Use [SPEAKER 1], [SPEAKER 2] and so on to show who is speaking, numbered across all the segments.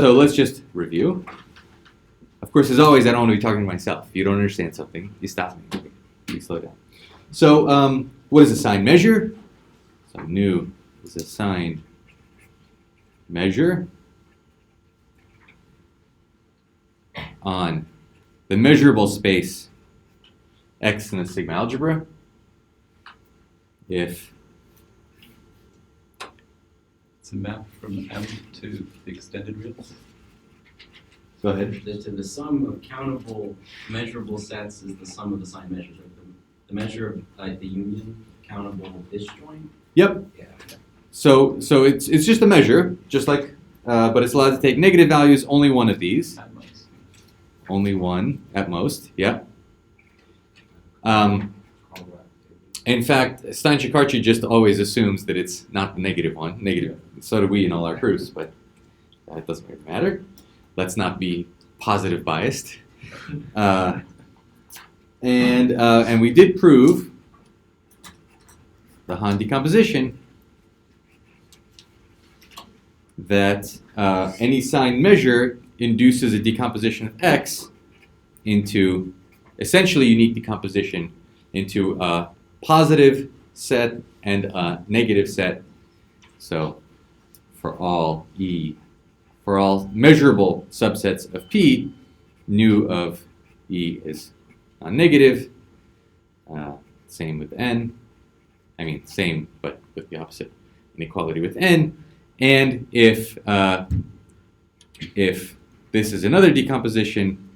[SPEAKER 1] So let's just review. Of course, as always, I don't want to be talking to myself. If you don't understand something, you stop me. You slow down. So what is a sine measure? So nu is a sine measure on the measurable space X in the sigma algebra if
[SPEAKER 2] it's a map from M to the extended reals.
[SPEAKER 1] Go ahead.
[SPEAKER 3] The sum of countable measurable sets is the sum of the sine measures. Like the measure of like the union countable disjoint.
[SPEAKER 1] Yep.
[SPEAKER 3] Yeah.
[SPEAKER 1] So it's just a measure, just like, but it's allowed to take negative values. Only one of these.
[SPEAKER 2] At most.
[SPEAKER 1] Only one at most. Yeah. In fact, Cauchy just always assumes that it's not the negative one. Negative. So do we in all our proofs, but that doesn't really matter. Let's not be positive biased. And we did prove the Hahn decomposition that any sine measure induces a decomposition of X into essentially unique decomposition into a positive set and a negative set. So for all measurable subsets of P, nu of E is non-negative. Same with N. I mean, same, but with the opposite inequality with N. And if this is another decomposition,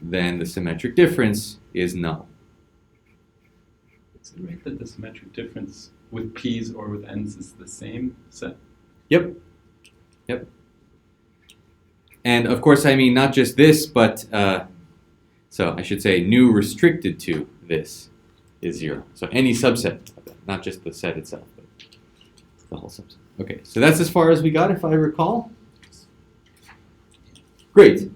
[SPEAKER 1] then the symmetric difference is null.
[SPEAKER 2] Is it right that the symmetric difference with P's or with N's is the same set?
[SPEAKER 1] Yep. Yep. And of course, I mean not just this, but so I should say nu restricted to this is 0. So any subset of that, not just the set itself, but the whole subset. Okay, so that's as far as we got, if I recall. Great.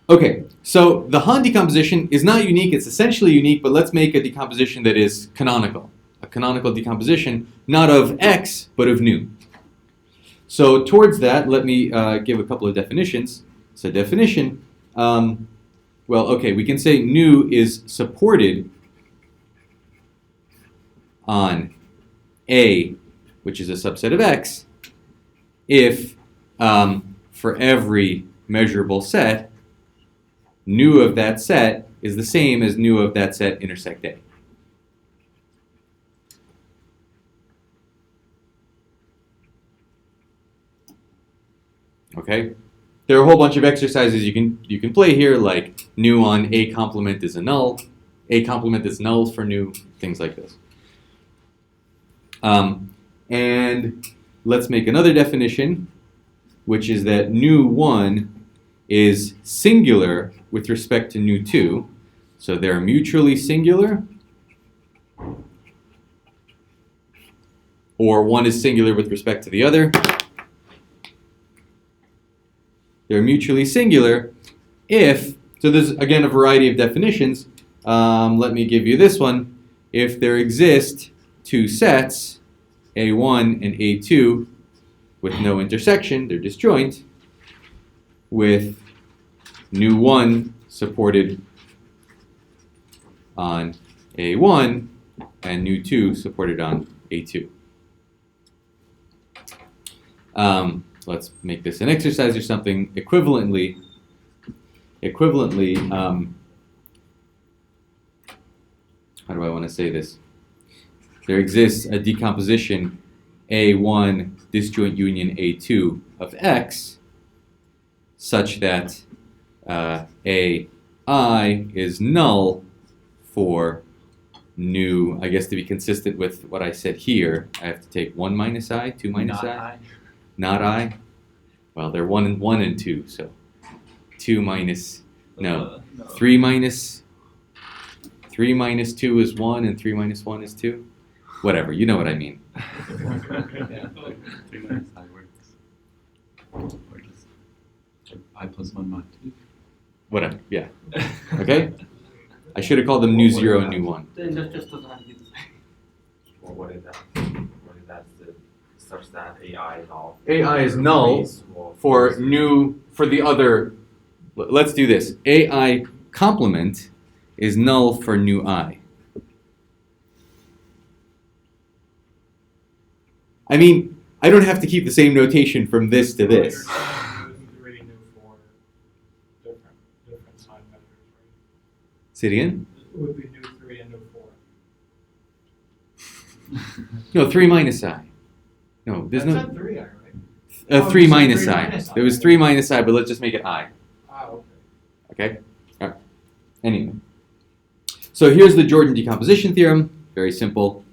[SPEAKER 1] Okay, so the Hahn decomposition is not unique, it's essentially unique, but let's make a decomposition that is canonical. A canonical decomposition, not of X, but of nu. So towards that, let me give a couple of definitions. So definition, well, okay, we can say nu is supported on A, which is a subset of X, if for every measurable set, nu of that set is the same as nu of that set intersect A. Okay, there are a whole bunch of exercises you can play here, like nu on A complement is a null, A complement is null for nu, things like this. And let's make another definition, which is that nu1 is singular with respect to nu2. So they're mutually singular, or one is singular with respect to the other. They're mutually singular if, so there's again a variety of definitions. Let me give you this one. If there exist two sets, A1 and A2, with no intersection, they're disjoint, with nu1 supported on A1 and nu2 supported on A2. Let's make this an exercise or something. Equivalently, how do I want to say this? There exists a decomposition A1 disjoint union A2 of X such that AI is null for nu, I guess to be consistent with what I said here, I have to take 1 minus I, 2 minus I. Not I? Well, they're 1 and 2, so 2 minus, no. 3 minus 2 is 1 and 3 minus 1 is 2? Whatever, you know what I mean.
[SPEAKER 2] Yeah, 3 minus I works. Or just I plus 1 mod 2.
[SPEAKER 1] Whatever, yeah. Okay? I should have called them nu0 and nu1.
[SPEAKER 4] Then just doesn't have to be the same.
[SPEAKER 5] Well, what if that's the
[SPEAKER 2] such that AI is null.
[SPEAKER 1] AI is null for the other. Let's do this. AI complement is null for nu I. I mean, I don't have to keep the same notation from this to this.
[SPEAKER 4] New 3, new 4, different sign measures, right?
[SPEAKER 1] Say it again?
[SPEAKER 4] It would be new 3 and new 4.
[SPEAKER 1] No, 3 minus I. No, there's
[SPEAKER 4] That's
[SPEAKER 1] no.
[SPEAKER 4] not 3i, right?
[SPEAKER 1] 3
[SPEAKER 4] you said
[SPEAKER 1] minus
[SPEAKER 4] 3
[SPEAKER 1] I.
[SPEAKER 4] minus I.
[SPEAKER 1] There was 3 minus I, but let's just make it I.
[SPEAKER 4] Ah, okay.
[SPEAKER 1] Okay? All right. Anyway. So here's the Jordan decomposition theorem. Very simple.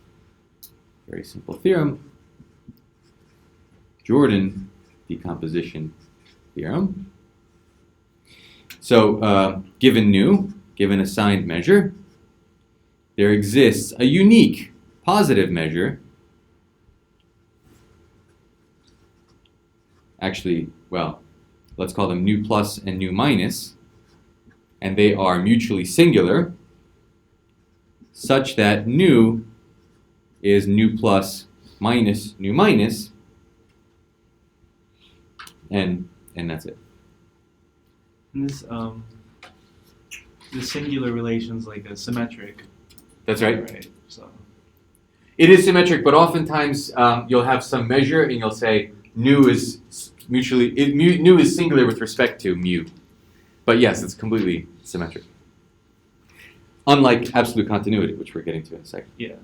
[SPEAKER 1] Very simple theorem. Jordan decomposition theorem. So given nu, given a signed measure, there exists a unique positive measure. Actually, well, let's call them nu plus and nu minus, and they are mutually singular, such that nu is nu plus minus nu minus, and that's it.
[SPEAKER 5] And this the singular relation's like a symmetric.
[SPEAKER 1] That's right.
[SPEAKER 5] Right. So
[SPEAKER 1] It is symmetric, but oftentimes you'll have some measure, and you'll say nu is nu is singular with respect to mu. But yes, it's completely symmetric. Unlike absolute continuity, which we're getting to in a second.
[SPEAKER 5] yeah.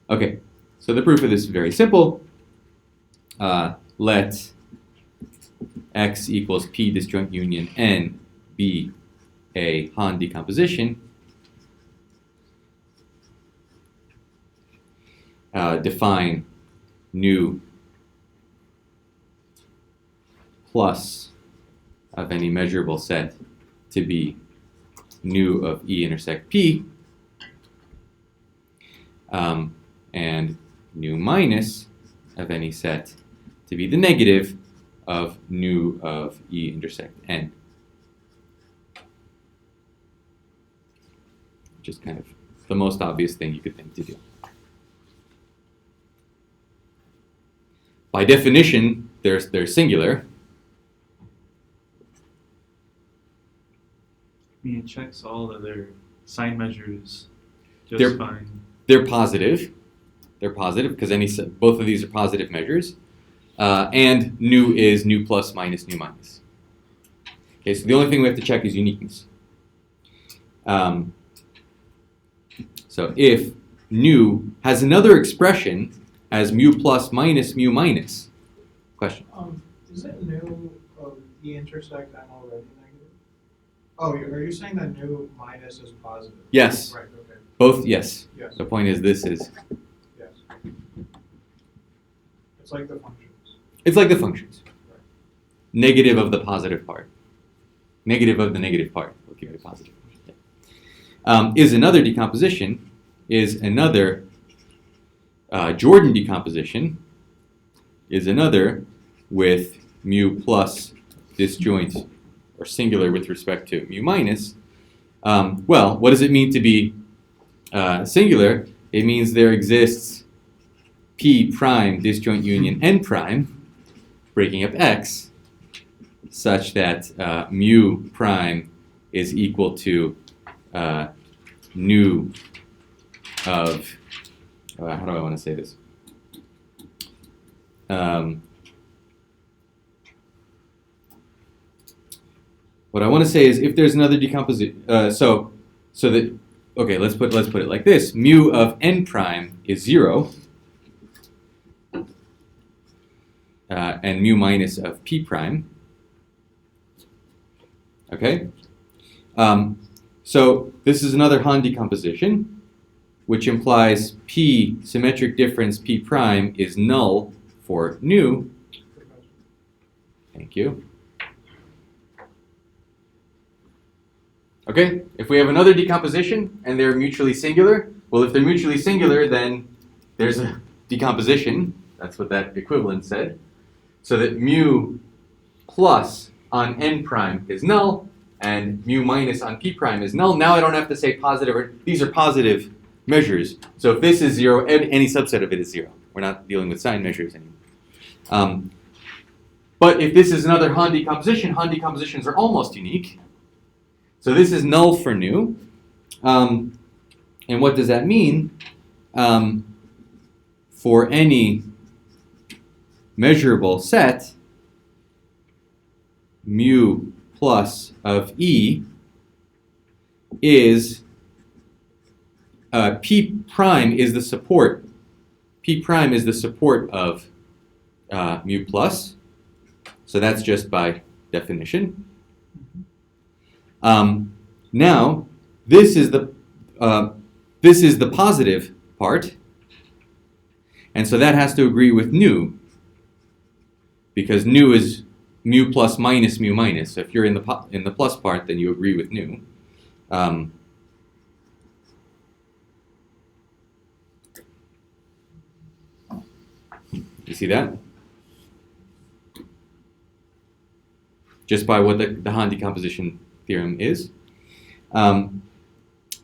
[SPEAKER 1] Okay, so the proof of this is very simple. Let x equals p disjoint union n be a Hahn decomposition. Define nu plus of any measurable set to be nu of E intersect P, and nu minus of any set to be the negative of nu of E intersect N. Which is kind of the most obvious thing you could think to do. By definition, they're singular.
[SPEAKER 5] I mean, it checks all other sign measures just
[SPEAKER 1] They're-
[SPEAKER 5] fine.
[SPEAKER 1] They're positive. They're positive because both of these are positive measures. And nu is nu plus minus nu minus. Okay, so the only thing we have to check is uniqueness. So if nu has another expression as mu plus minus mu minus. Question.
[SPEAKER 4] Isn't nu of E intersect N already negative? Oh, are you saying that nu minus is positive?
[SPEAKER 1] Yes.
[SPEAKER 4] Right, okay.
[SPEAKER 1] Both, yes.
[SPEAKER 4] Yes,
[SPEAKER 1] The point is this is,
[SPEAKER 4] yes. It's like the functions.
[SPEAKER 1] it's like the functions. Negative of the positive part. Negative of the negative part. We'll give it a positive. Yeah. Is another decomposition, is another Jordan decomposition, is another with mu plus disjoint or singular with respect to mu minus. Well, what does it mean to be singular? It means there exists P prime disjoint union N prime, breaking up X, such that mu prime is equal to nu of, how do I want to say this? What I want to say is if there's another decomposition, so that, okay, let's put it like this. Mu of n prime is 0, and mu minus of p prime. Okay? So this is another Hahn decomposition, which implies p symmetric difference p prime is null for nu. Thank you. Okay, if we have another decomposition and they're mutually singular, well, if they're mutually singular, then there's a decomposition. That's what that equivalent said. So that mu plus on n prime is null, and mu minus on p prime is null. Now I don't have to say positive, or these are positive measures. So if this is 0, any subset of it is 0. We're not dealing with sign measures anymore. But if this is another Hahn decompositions are almost unique. So this is null for nu. And what does that mean? For any measurable set, mu plus of E is P prime is the support. P prime is the support of mu plus. So that's just by definition. Now, this is the positive part, and so that has to agree with nu, because nu is mu plus minus mu minus. So if you're in the plus part, then you agree with nu. You see that? Just by what the Hahn decomposition theorem is.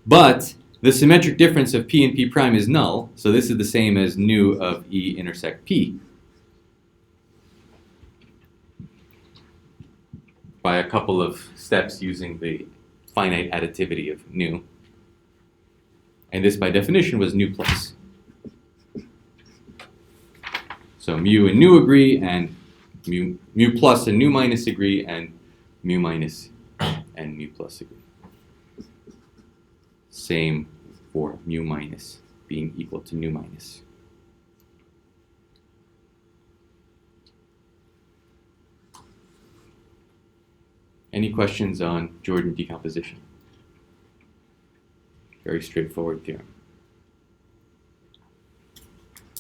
[SPEAKER 1] But the symmetric difference of P and P prime is null, so this is the same as nu of E intersect P. By a couple of steps using the finite additivity of nu. And this by definition was nu plus. So mu and nu agree, and mu plus and nu minus agree, and mu minus and mu plus agree. Same for mu minus being equal to nu minus. Any questions on Jordan decomposition? Very straightforward theorem.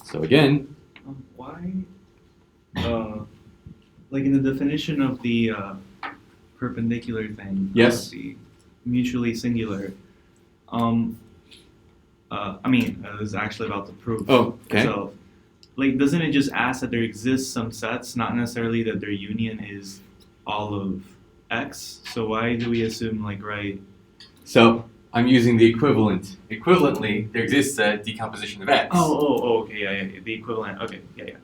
[SPEAKER 1] So again,
[SPEAKER 5] Why, like in the definition of the perpendicular thing,
[SPEAKER 1] Yes.
[SPEAKER 5] the mutually singular, it was actually about the proof.
[SPEAKER 1] Oh, okay.
[SPEAKER 5] So, like, doesn't it just ask that there exists some sets, not necessarily that their union is all of X? So why do we assume, like, right?
[SPEAKER 1] so I'm using the equivalent. Equivalently, there exists a decomposition of X.
[SPEAKER 5] Okay, yeah, the equivalent. Okay, yeah.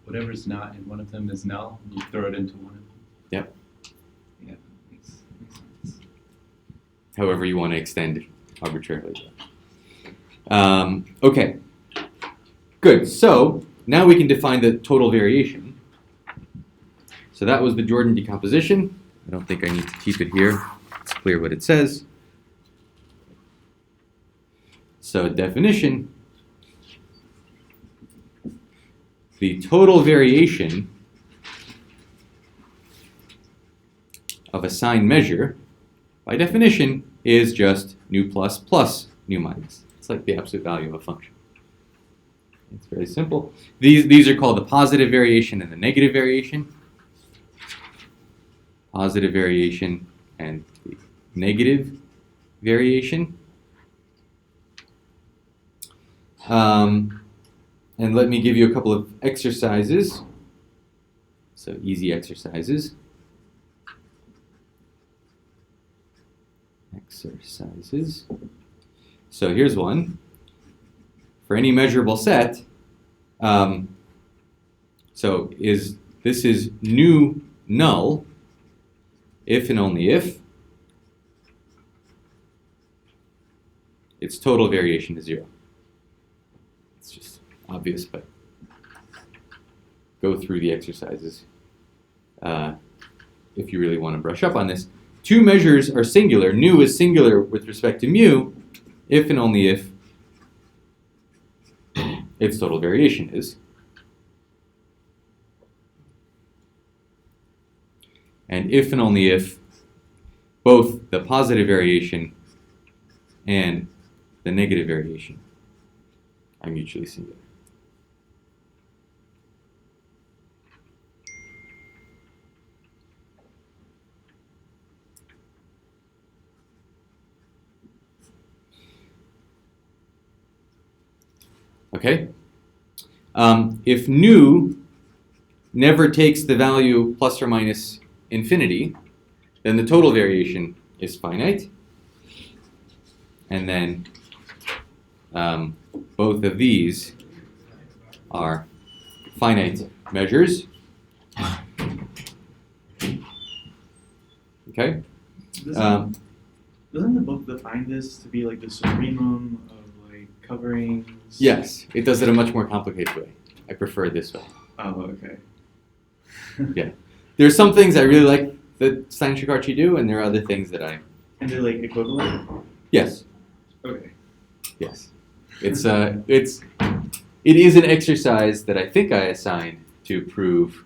[SPEAKER 2] Whatever's not in one of them is null, you throw it into one of them.
[SPEAKER 1] Yep.
[SPEAKER 5] Yeah, makes sense.
[SPEAKER 1] However you want to extend it arbitrarily. Okay. Good. So now we can define the total variation. So that was the Jordan decomposition. I don't think I need to keep it here. It's clear what it says. So definition. The total variation of a sine measure, by definition, is just nu plus plus nu minus. It's like the absolute value of a function. It's very simple. These are called the positive variation and the negative variation. Positive variation and the negative variation. And let me give you a couple of exercises. So easy exercises. So here's one. For any measurable set, this is nu null if and only if its total variation is 0. It's just obvious, but go through the exercises if you really want to brush up on this. Two measures are singular. Nu is singular with respect to mu if and only if its total variation is. And if and only if both the positive variation and the negative variation are mutually singular. Okay? If nu never takes the value plus or minus infinity, then the total variation is finite. And then both of these are finite measures. Okay?
[SPEAKER 5] Doesn't the book define this to be like the supremum of like coverings?
[SPEAKER 1] Yes, it does it a much more complicated way. I prefer it this way.
[SPEAKER 5] Oh, okay.
[SPEAKER 1] Yeah. There's some things I really like that Sine and Cauchy do, and there are other things that I...
[SPEAKER 5] And they're like equivalent?
[SPEAKER 1] Yes.
[SPEAKER 5] Okay.
[SPEAKER 1] Yes. It is an exercise that I think I assigned to prove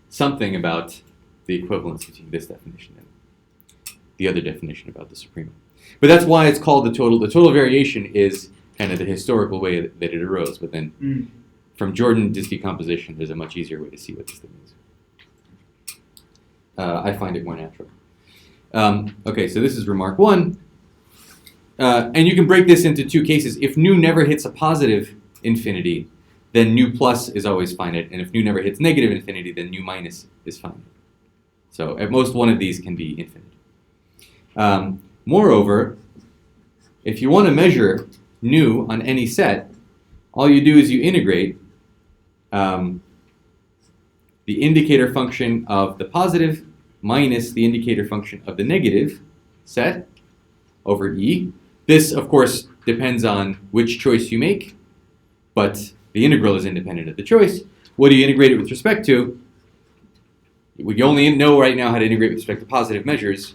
[SPEAKER 1] something about the equivalence between this definition and the other definition about the supremum. But that's why it's called the total. The total variation is kind of the historical way that it arose. But then from Jordan's decomposition, there's a much easier way to see what this thing is. I find it more natural. Okay, so this is remark 1. And you can break this into two cases. If nu never hits a positive infinity, then nu plus is always finite. And if nu never hits negative infinity, then nu minus is finite. So at most, one of these can be infinite. Moreover, if you want to measure nu on any set, all you do is you integrate the indicator function of the positive minus the indicator function of the negative set over E. This, of course, depends on which choice you make, but the integral is independent of the choice. What do you integrate it with respect to? We only know right now how to integrate with respect to positive measures.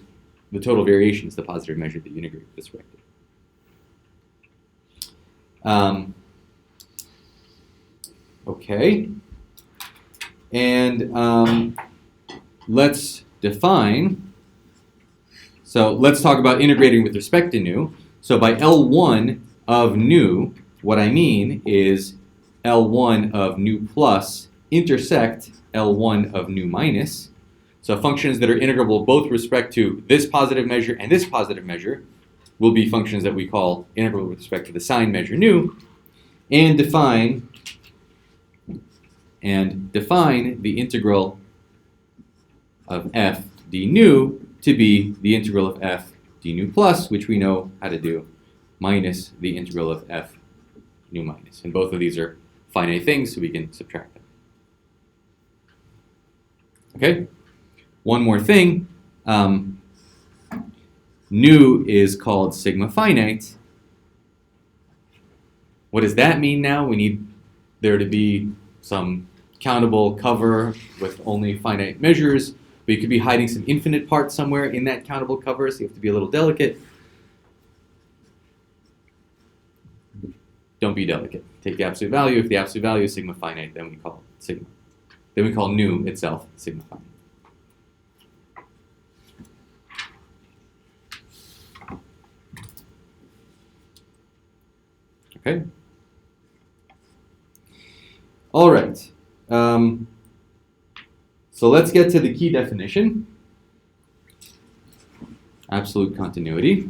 [SPEAKER 1] The total variation is the positive measure that you integrate with respect to. Okay. And let's define. So let's talk about integrating with respect to nu. So by L1 of nu, what I mean is L1 of nu plus intersect L1 of nu minus. So functions that are integrable both with respect to this positive measure and this positive measure will be functions that we call integral with respect to the sine measure nu, and define the integral of f d nu to be the integral of f d nu plus, which we know how to do, minus the integral of f nu minus. And both of these are finite things, so we can subtract them. Okay? One more thing. Nu is called sigma finite. What does that mean now? We need there to be some countable cover with only finite measures, but you could be hiding some infinite parts somewhere in that countable cover, so you have to be a little delicate. Don't be delicate. Take the absolute value. If the absolute value is sigma finite, then we call it sigma. Then we call nu itself sigma finite. Okay. All right. So let's get to the key definition. Absolute continuity.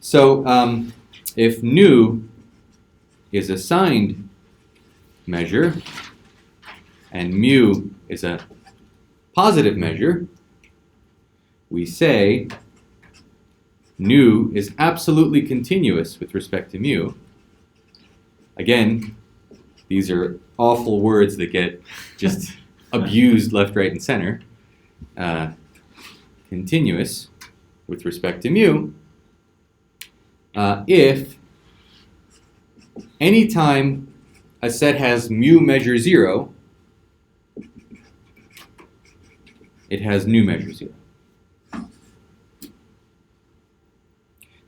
[SPEAKER 1] So if nu is a signed measure and mu is a positive measure, we say nu is absolutely continuous with respect to mu. Again, these are awful words that get just abused left, right, and center. Continuous with respect to mu if anytime a set has mu measure 0, it has nu measure 0.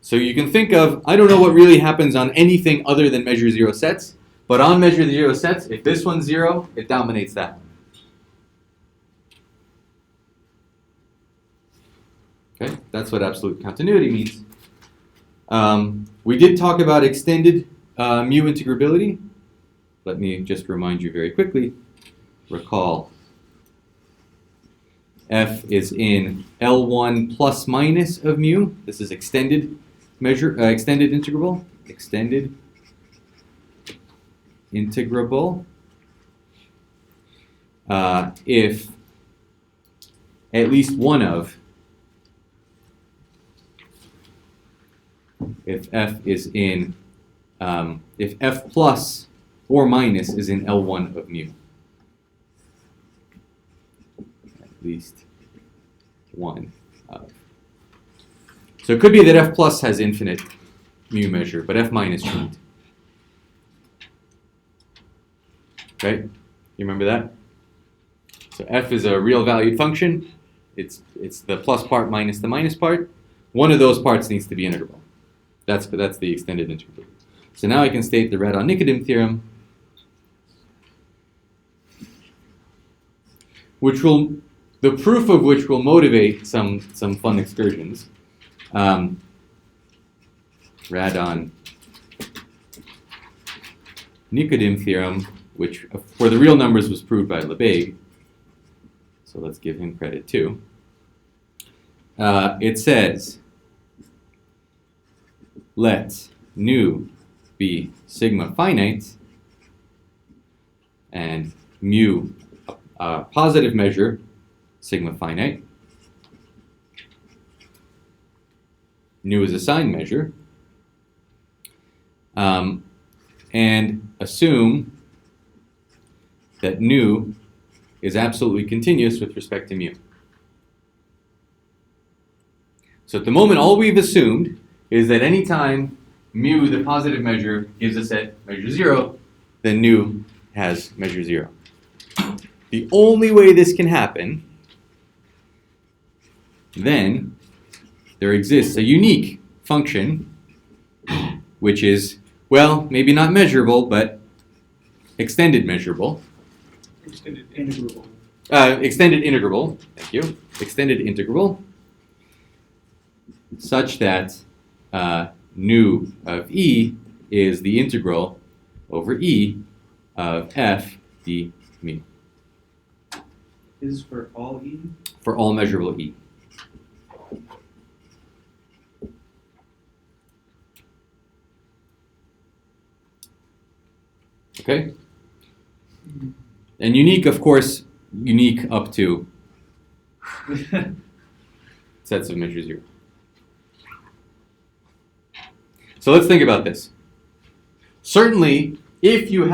[SPEAKER 1] So you can think of, I don't know what really happens on anything other than measure 0 sets, but on measure 0 sets, if this one's 0, it dominates that one. Okay, that's what absolute continuity means. We did talk about extended mu integrability. Let me just remind you very quickly. Recall, f is in L1 plus minus of mu. This is extended measure, extended integrable. Extended integrable. If at least one of, if f is in if f plus or minus is in L1 of mu. At least one of. So it could be that f plus has infinite mu measure, but f minus shouldn't. Okay? You remember that? So f is a real valued function. It's the plus part minus the minus part. One of those parts needs to be integrable. That's the extended integrability. So now I can state the Radon-Nikodym theorem, the proof of which will motivate some fun excursions. Radon-Nikodym theorem, which for the real numbers was proved by Lebesgue. So let's give him credit too. It says, let nu be sigma finite and mu a positive measure, sigma finite. Nu is a Sine measure. And assume that nu is absolutely continuous with respect to mu. So at the moment, all we've assumed is that anytime mu, the positive measure, gives us at measure 0, then nu has measure 0. The only way this can happen, then there exists a unique function, which is, well, maybe not measurable, but extended measurable.
[SPEAKER 4] Extended integrable.
[SPEAKER 1] Extended integrable, thank you. Extended integrable, such that nu of E is the integral over E of f d mu.
[SPEAKER 5] Is for all E?
[SPEAKER 1] For all measurable E. Okay? And unique, of course, unique up to sets of measure 0. So let's think about this. Certainly, if you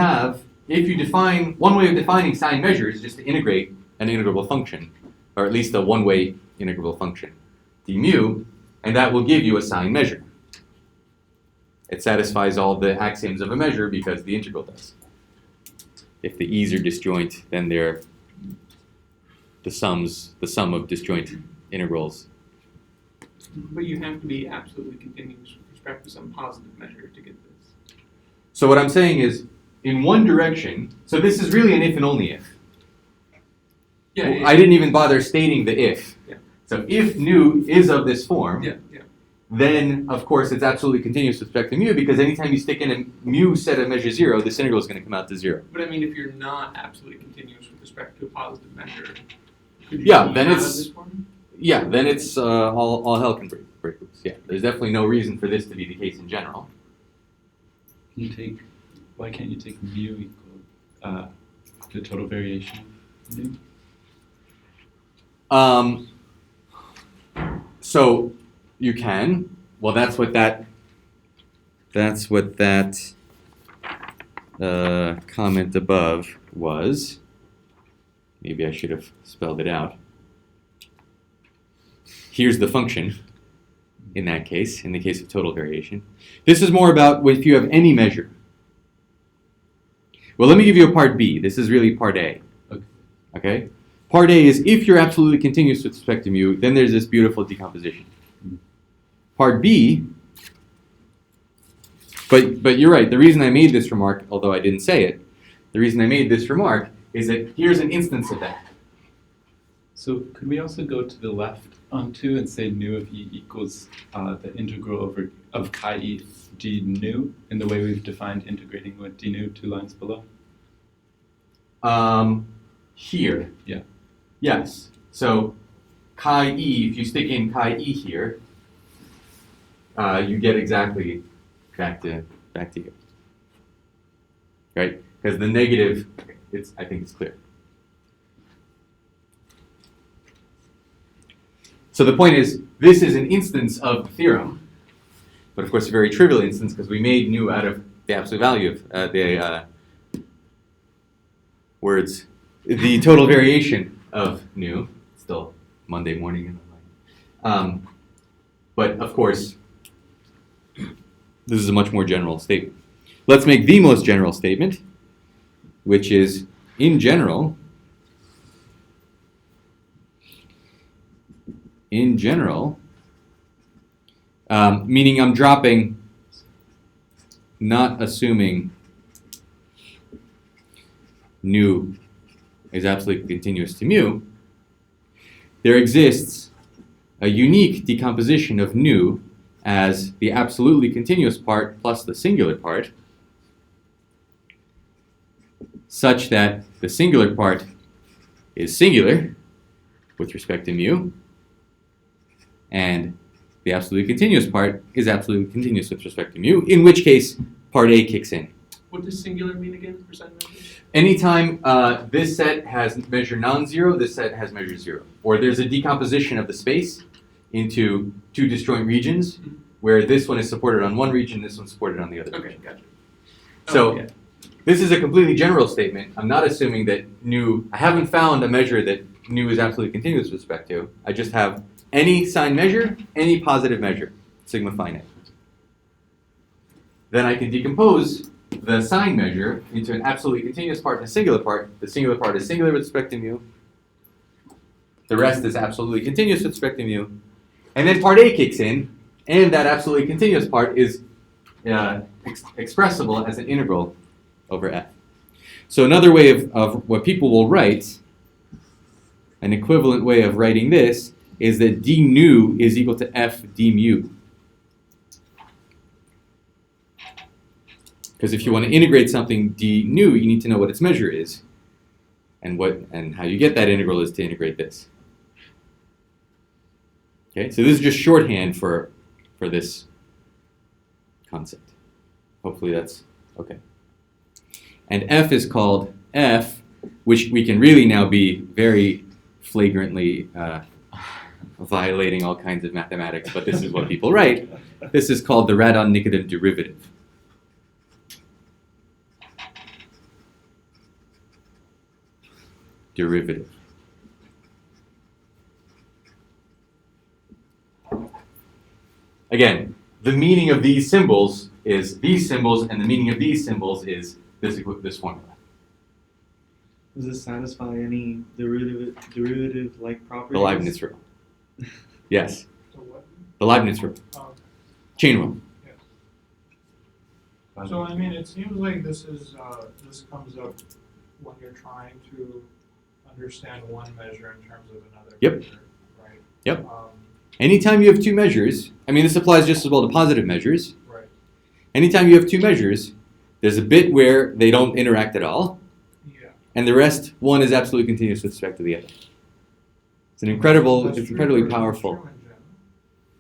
[SPEAKER 1] define, one way of defining Sine measure is just to integrate an integrable function, or at least a one-way integrable function, d mu, and that will give you a Sine measure. It satisfies all the axioms of a measure because the integral does. If the e's are disjoint, then they're the sum of disjoint integrals.
[SPEAKER 6] But you have to be absolutely continuous with respect to some positive measure to get this.
[SPEAKER 1] So what I'm saying is, in one direction, so this is really an if and only if.
[SPEAKER 6] Yeah,
[SPEAKER 1] I didn't even bother stating the if.
[SPEAKER 6] Yeah.
[SPEAKER 1] So if nu is of this form,
[SPEAKER 6] yeah.
[SPEAKER 1] then of course it's absolutely continuous with respect to mu, because anytime you stick in a mu set of measure 0, this integral is going to come out to 0.
[SPEAKER 6] But I mean, if you're not absolutely continuous with respect to a positive measure, could you
[SPEAKER 1] Yeah,
[SPEAKER 6] be
[SPEAKER 1] then
[SPEAKER 6] out of
[SPEAKER 1] it's-
[SPEAKER 6] this form?
[SPEAKER 1] Yeah, then it's all hell can break loose. Yeah, there's definitely no reason for this to be the case in general.
[SPEAKER 2] Why can't you take mu equal the total variation of mu?
[SPEAKER 1] So you can. Well, that's what that comment above was. Maybe I should have spelled it out. Here's the function in that case, in the case of total variation. This is more about if you have any measure. Well, let me give you a part B. This is really part A. Okay? Part A is if you're absolutely continuous with respect to mu, then there's this beautiful decomposition. Part B, but you're right, the reason I made this remark, although I didn't say it, the reason I made this remark is that here's an instance of that.
[SPEAKER 2] So could we also go to the left on 2 and say nu of E equals the integral of chi E d nu in the way we've defined integrating with d nu 2 lines below?
[SPEAKER 1] Here.
[SPEAKER 2] Yeah.
[SPEAKER 1] Yes. So chi E, if you stick in chi E here, you get exactly back to here. Right? Because the negative, I think it's clear. So the point is, this is an instance of the theorem, but of course a very trivial instance because we made nu out of the absolute value of the total variation of nu. Still Monday morning in the night. But of course, this is a much more general statement. Let's make the most general statement, which is, in general, meaning I'm dropping, not assuming nu is absolutely continuous to mu, there exists a unique decomposition of nu as the absolutely continuous part plus the singular part, such that the singular part is singular with respect to mu, and the absolutely continuous part is absolutely continuous with respect to mu, in which case part A kicks in.
[SPEAKER 6] What does singular mean again for Sine Measure?
[SPEAKER 1] Anytime this set has measure non-zero, this set has measure 0. Or there's a decomposition of the space into two disjoint regions, where this one is supported on one region, this one's supported on the other
[SPEAKER 6] Okay,
[SPEAKER 1] region.
[SPEAKER 6] gotcha.
[SPEAKER 1] So
[SPEAKER 6] yeah.
[SPEAKER 1] this is a completely general statement. I'm not assuming that nu, I haven't found a measure that nu is absolutely continuous with respect to. I just have any sine measure, any positive measure, sigma finite. Then I can decompose the sine measure into an absolutely continuous part and a singular part. The singular part is singular with respect to mu. The rest is absolutely continuous with respect to mu. And then part A kicks in, and that absolutely continuous part is expressible as an integral over f. So another way of what people will write, an equivalent way of writing this, is that d nu is equal to f d mu. Because if you want to integrate something d nu, you need to know what its measure is. And how you get that integral is to integrate this. Okay, so this is just shorthand for this concept. Hopefully that's okay. And f is called f, which we can really now be very flagrantly violating all kinds of mathematics, but this is what people write. This is called the Radon-Nikodym derivative. Again, the meaning of these symbols is these symbols, and the meaning of these symbols is this formula.
[SPEAKER 5] Does this satisfy any derivative-like properties?
[SPEAKER 1] The Leibniz rule. Yes,
[SPEAKER 4] So what?
[SPEAKER 1] the Leibniz rule. Chain rule.
[SPEAKER 4] So I mean, it seems like this comes up when you're trying to understand one measure in terms of another
[SPEAKER 1] Yep.
[SPEAKER 4] measure, right?
[SPEAKER 1] Yep. Anytime you have two measures, I mean, this applies just as well to positive measures.
[SPEAKER 4] Right.
[SPEAKER 1] Anytime you have two measures, there's a bit where they don't interact at all,
[SPEAKER 4] Yeah.
[SPEAKER 1] and the rest, one is absolutely continuous with respect to the other. It's incredibly
[SPEAKER 4] That's true
[SPEAKER 1] powerful.
[SPEAKER 4] in general.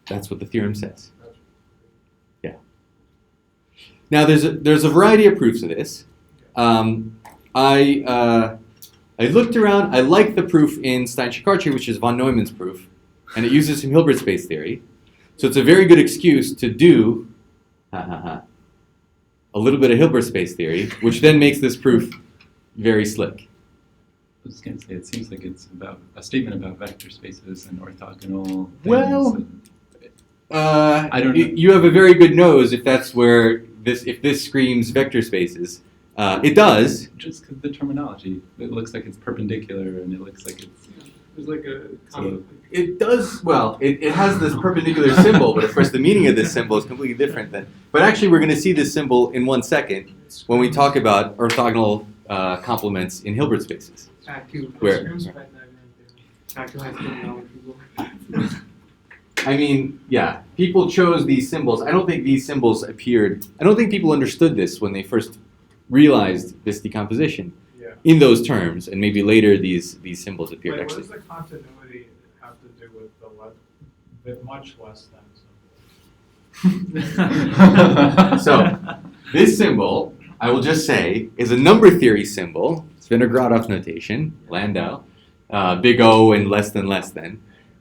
[SPEAKER 1] That's what the theorem says.
[SPEAKER 4] That's-
[SPEAKER 1] Now, there's a variety of proofs of this. I looked around. I like the proof in Cauchy, which is von Neumann's proof, and it uses some Hilbert Space theory. So it's a very good excuse to do a little bit of Hilbert Space theory, which then makes this proof very slick.
[SPEAKER 2] I was going to say, it seems like it's about a statement about vector spaces and orthogonal things.
[SPEAKER 1] Well,
[SPEAKER 2] and
[SPEAKER 1] I
[SPEAKER 2] don't know.
[SPEAKER 1] You have a very good nose if that's where if this screams vector spaces. It does.
[SPEAKER 2] just because the terminology, it looks like it's perpendicular and it looks like it's.
[SPEAKER 6] There's like a
[SPEAKER 2] So,
[SPEAKER 1] It does, well, it has this perpendicular symbol, but of course the meaning of this symbol is completely different than. But actually we're going to see this symbol in 1 second when we talk about orthogonal complements in Hilbert spaces. Where? I mean, yeah, people chose these symbols. I don't think these symbols appeared, I don't think people understood this when they first realized this decomposition
[SPEAKER 4] Yeah.
[SPEAKER 1] in those terms, and maybe later these symbols appeared
[SPEAKER 4] Wait, what
[SPEAKER 1] actually.
[SPEAKER 4] does the continuity have to do with the much less than symbol?
[SPEAKER 1] So, this symbol, I will just say, is a number theory symbol. It's Vinogradov notation, Landau, big O and less than,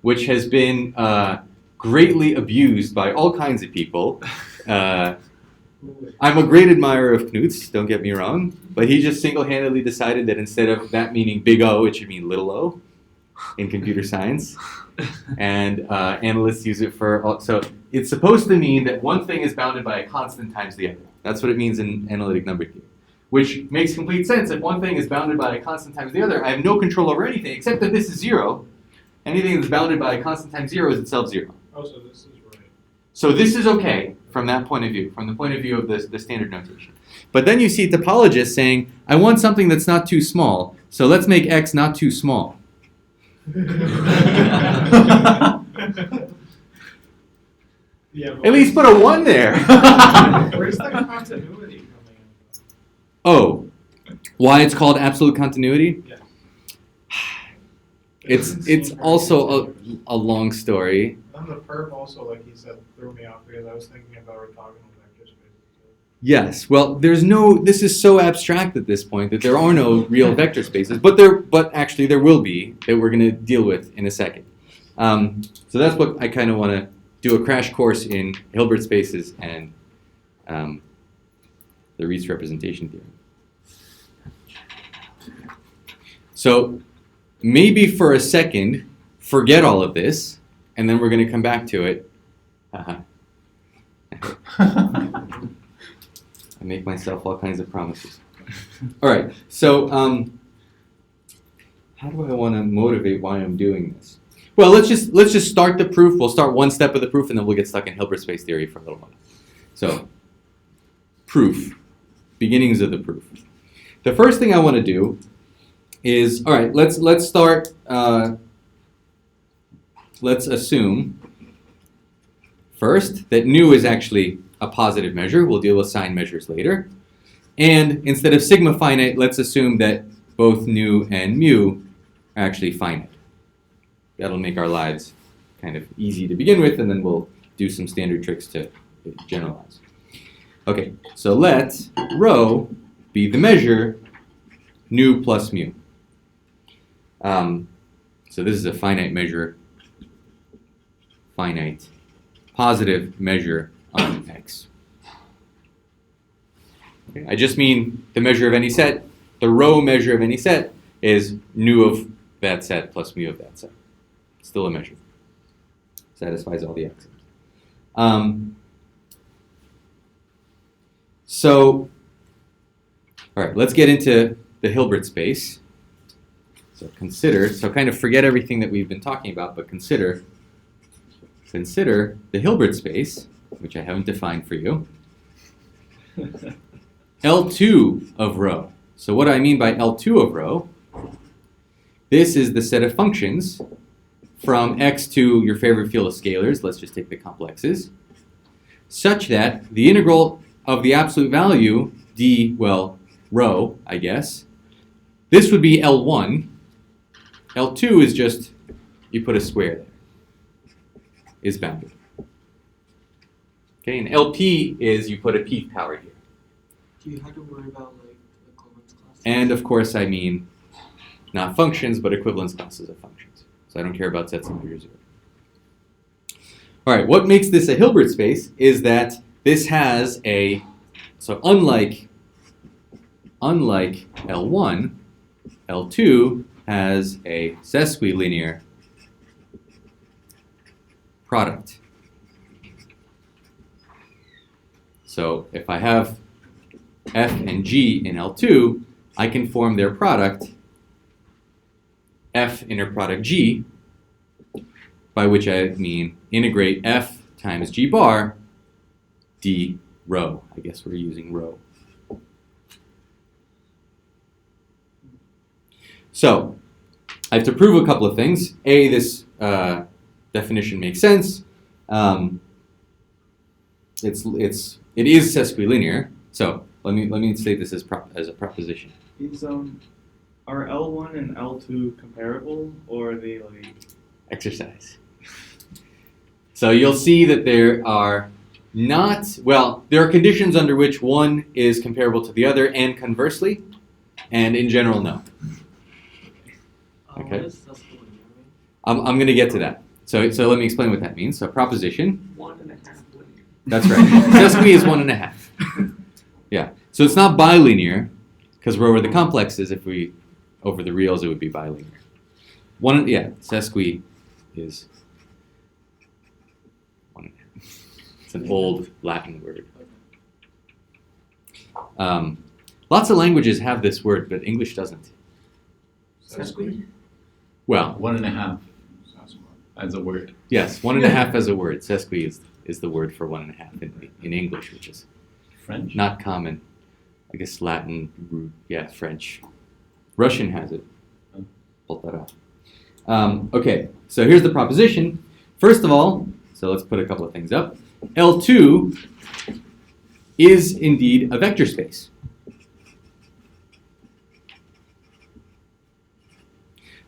[SPEAKER 1] which has been greatly abused by all kinds of people I'm a great admirer of Knut's, don't get me wrong, but he just single-handedly decided that instead of that meaning big O, it should mean little o in computer science. And analysts use it for, so it's supposed to mean that one thing is bounded by a constant times the other. That's what it means in analytic number theory, which makes complete sense. If one thing is bounded by a constant times the other, I have no control over anything except that this is 0. Anything that's bounded by a constant times 0 is itself 0.
[SPEAKER 4] Oh, so this is right.
[SPEAKER 1] So this is okay from that point of view, from the point of view of the standard notation. But then you see topologists saying, I want something that's not too small, so let's make x not too small.
[SPEAKER 4] Yeah,
[SPEAKER 1] At least put a 1 there.
[SPEAKER 4] where's the continuity coming in?
[SPEAKER 1] Oh, why it's called absolute continuity?
[SPEAKER 4] Yeah.
[SPEAKER 1] It's also a long story.
[SPEAKER 4] And then the perp also, like he said, threw me off because I was thinking about orthogonal vector spaces.
[SPEAKER 1] Yes, well, this is so abstract at this point that there are no real vector spaces, but actually there will be, that we're going to deal with in a second. So that's what I kind of want to do, a crash course in Hilbert spaces and the Reisz representation theorem. So maybe for a second, forget all of this, and then we're going to come back to it. I make myself all kinds of promises. All right, so how do I want to motivate why I'm doing this? Well, let's just start the proof. We'll start one step of the proof, and then we'll get stuck in Hilbert space theory for a little while. So, proof, beginnings of the proof. The first thing I want to do is, all right, let's start. Let's assume first that nu is actually a positive measure. We'll deal with sign measures later. And instead of sigma finite, let's assume that both nu and mu are actually finite. That'll make our lives kind of easy to begin with, and then we'll do some standard tricks to generalize. Okay, so let rho be the measure nu plus mu. So this is a finite measure, finite positive measure on X. Okay, I just mean the measure of any set. The rho measure of any set is nu of that set plus mu of that set. Still a measure. Satisfies all the axioms. So, all right, let's get into the Hilbert space. So kind of forget everything that we've been talking about, but consider the Hilbert space, which I haven't defined for you. L2 of rho. So what do I mean by L2 of rho? This is the set of functions from x to your favorite field of scalars, let's just take the complexes, such that the integral of the absolute value, d, well, rho, I guess, this would be L1. L2 is just, you put a square there, is bounded. Okay, and LP is you put a p power here.
[SPEAKER 7] Do you have to worry about like the equivalence classes?
[SPEAKER 1] And of course I mean not functions, but equivalence classes of functions. So I don't care about sets of measure 0. All right, what makes this a Hilbert space is that this has a, so unlike L1, L2 has a sesquilinear product. So if I have f and g in L2, I can form their product f inner product g, by which I mean integrate f times g bar d rho. I guess we're using rho. So I have to prove a couple of things. A, this definition makes sense. It is sesquilinear. So let me state this as a proposition.
[SPEAKER 5] Are L1 and L2 comparable, or are they like
[SPEAKER 1] Exercise. So you'll see that there are there are conditions under which one is comparable to the other, and conversely, and in general, no. Okay.
[SPEAKER 7] What is sesquilinear mean?
[SPEAKER 1] I'm going to get to that. So let me explain what that means. So proposition.
[SPEAKER 6] 1.5 linear.
[SPEAKER 1] That's right. Sesqui is 1.5. Yeah. So it's not bilinear, because we're over the complexes. If we over the reals, it would be bilinear. Sesqui is 1.5. It's an old Latin word. Lots of languages have this word, but English doesn't.
[SPEAKER 6] Sesqui?
[SPEAKER 1] Well,
[SPEAKER 2] 1.5 as a word.
[SPEAKER 1] yes, 1.5 as a word. Sesqui is the word for 1.5 in English, which is
[SPEAKER 2] French?
[SPEAKER 1] not common. I guess Latin, French. Russian has it. Poltara. Okay, so here's the proposition. First of all, so let's put a couple of things up. L2 is indeed a vector space.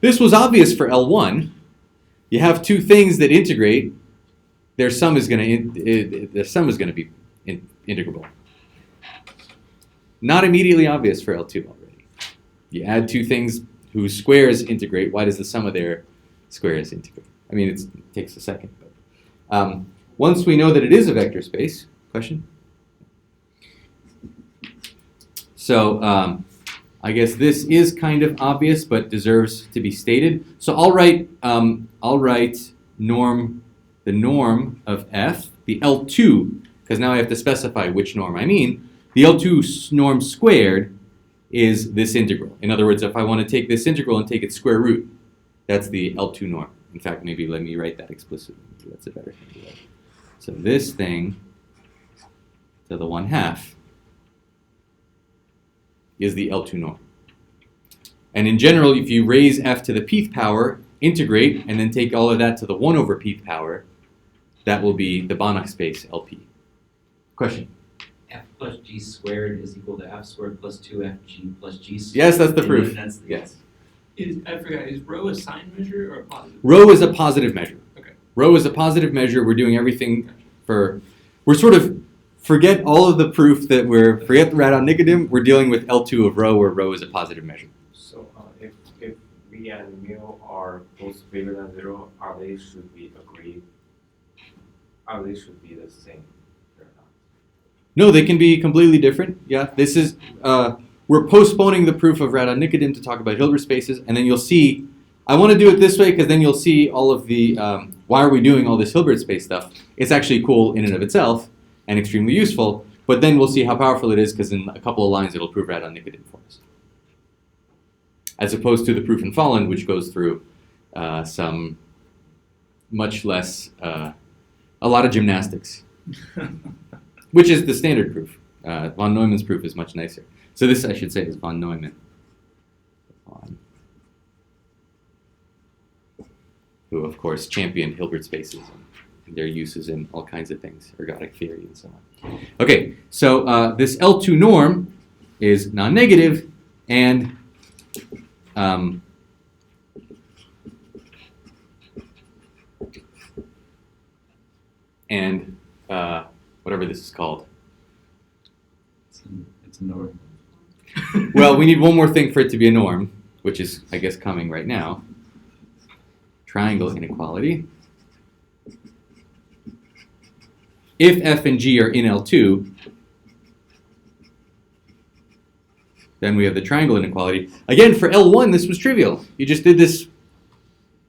[SPEAKER 1] This was obvious for L1. You have two things that integrate. Their sum is going to be integrable. Not immediately obvious for L2 already. You add two things whose squares integrate. Why does the sum of their squares integrate? I mean, it takes a second. But once we know that it is a vector space, question? So I guess this is kind of obvious, but deserves to be stated. So I'll write the norm of f, the L2, because now I have to specify which norm I mean. The L2 norm squared is this integral. In other words, if I want to take this integral and take its square root, that's the L2 norm. In fact, maybe let me write that explicitly. That's a better thing to write. So this thing to the 1/2 is the L2 norm. And in general, if you raise f to the pth power, integrate, and then take all of that to the 1/pth power, that will be the Banach space LP. Question?
[SPEAKER 3] F plus g squared is equal to f squared plus 2fg plus g squared.
[SPEAKER 1] Yes, that's the
[SPEAKER 3] And
[SPEAKER 1] proof.
[SPEAKER 3] That's the
[SPEAKER 1] Yes.
[SPEAKER 6] I forgot, is rho a sine measure or a positive?
[SPEAKER 1] Rho is a positive measure.
[SPEAKER 6] Okay.
[SPEAKER 1] Rho is a positive measure. We're doing everything we're sort of, forget all of the proof forget the Radon-Nikodym. We're dealing with L2 of rho, where rho is a positive measure.
[SPEAKER 8] So if v and mu are both bigger than 0, they should be agreed? They should be the same? They're not.
[SPEAKER 1] No, they can be completely different. Yeah, this is, we're postponing the proof of Radon-Nikodym to talk about Hilbert spaces, and then you'll see, I want to do it this way because then you'll see all of the, why are we doing all this Hilbert space stuff? It's actually cool in and of itself and extremely useful, but then we'll see how powerful it is because in a couple of lines it'll prove Radon-Nikodym for us. As opposed to the proof in Fallen, which goes through some much less, a lot of gymnastics, which is the standard proof. Von Neumann's proof is much nicer. So this, I should say, is von Neumann, who, of course, championed Hilbert spaces and their uses in all kinds of things, ergodic theory and so on. Okay, so this L2 norm is non-negative, and whatever this is called.
[SPEAKER 2] It's a norm.
[SPEAKER 1] Well, we need one more thing for it to be a norm, which is, I guess, coming right now. Triangle inequality. If f and g are in L2, then we have the triangle inequality. Again, for L1, this was trivial. You just did this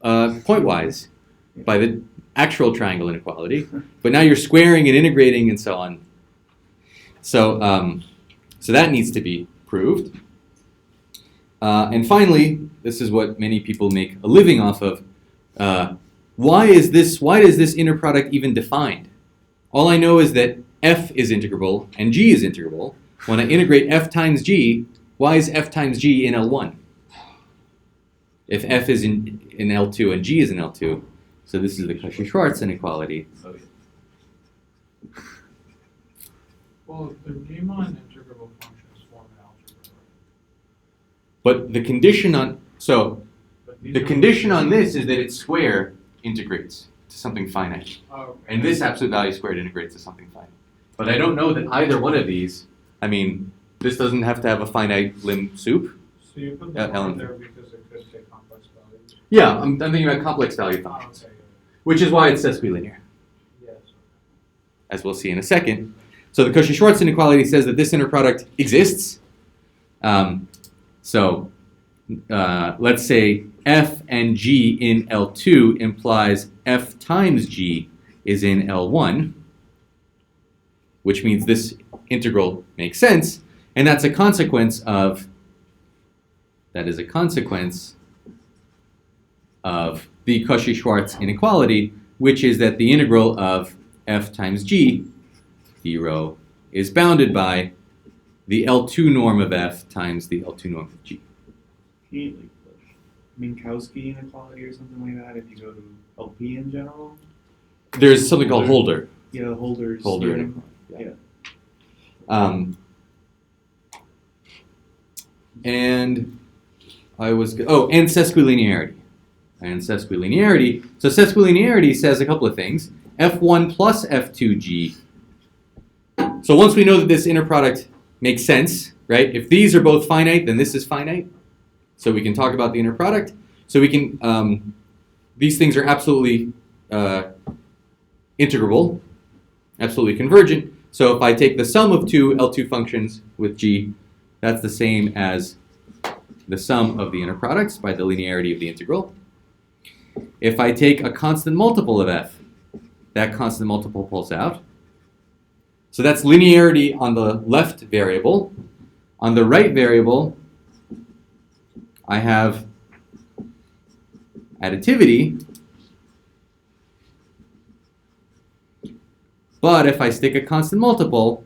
[SPEAKER 1] pointwise by the actual triangle inequality. But now you're squaring and integrating and so on. So, so that needs to be proved. And finally, this is what many people make a living off of. Why does this inner product even defined? All I know is that f is integrable and g is integrable. When I integrate f times g, why is f times g in L1? If f is in L2 and g is in L2, so this is the Cauchy-Schwarz inequality.
[SPEAKER 4] Well, the Riemann integrable functions form an algebra, right?
[SPEAKER 1] But the condition on
[SPEAKER 4] But these
[SPEAKER 1] the
[SPEAKER 4] are-
[SPEAKER 1] condition on this is that its square integrates to something finite.
[SPEAKER 4] Oh, okay.
[SPEAKER 1] And this absolute value squared integrates to something finite. But I don't know that either one of these, I mean, this doesn't have to have a finite limb soup.
[SPEAKER 4] So you put
[SPEAKER 1] Yeah,
[SPEAKER 4] the
[SPEAKER 1] Ellen.
[SPEAKER 4] one there because it could take complex values?
[SPEAKER 1] Yeah, I'm thinking about complex value
[SPEAKER 4] Oh,
[SPEAKER 1] functions,
[SPEAKER 4] okay,
[SPEAKER 1] which is why it's sesquilinear,
[SPEAKER 4] yes.
[SPEAKER 1] as we'll see in a second. So the Cauchy-Schwarz inequality says that this inner product exists. Let's say f and g in L2 implies f times g is in L1, which means this integral makes sense, and that's a consequence of the Cauchy-Schwarz inequality, which is that the integral of f times g, d rho, is bounded by the L2 norm of f times the L2 norm of g.
[SPEAKER 5] Like Minkowski inequality or something like that if you go to LP in general?
[SPEAKER 1] There's something called Holder.
[SPEAKER 5] Yeah, Holder's
[SPEAKER 1] Holder
[SPEAKER 5] theorem.
[SPEAKER 1] inequality. And sesquilinearity. So sesquilinearity says a couple of things. F1 plus F2G. So once we know that this inner product makes sense, right? If these are both finite, then this is finite. So we can talk about the inner product. So we can, these things are absolutely integrable, absolutely convergent. So if I take the sum of two L2 functions with G, that's the same as the sum of the inner products by the linearity of the integral. If I take a constant multiple of f, that constant multiple pulls out. So that's linearity on the left variable. On the right variable, I have additivity. But if I stick a constant multiple,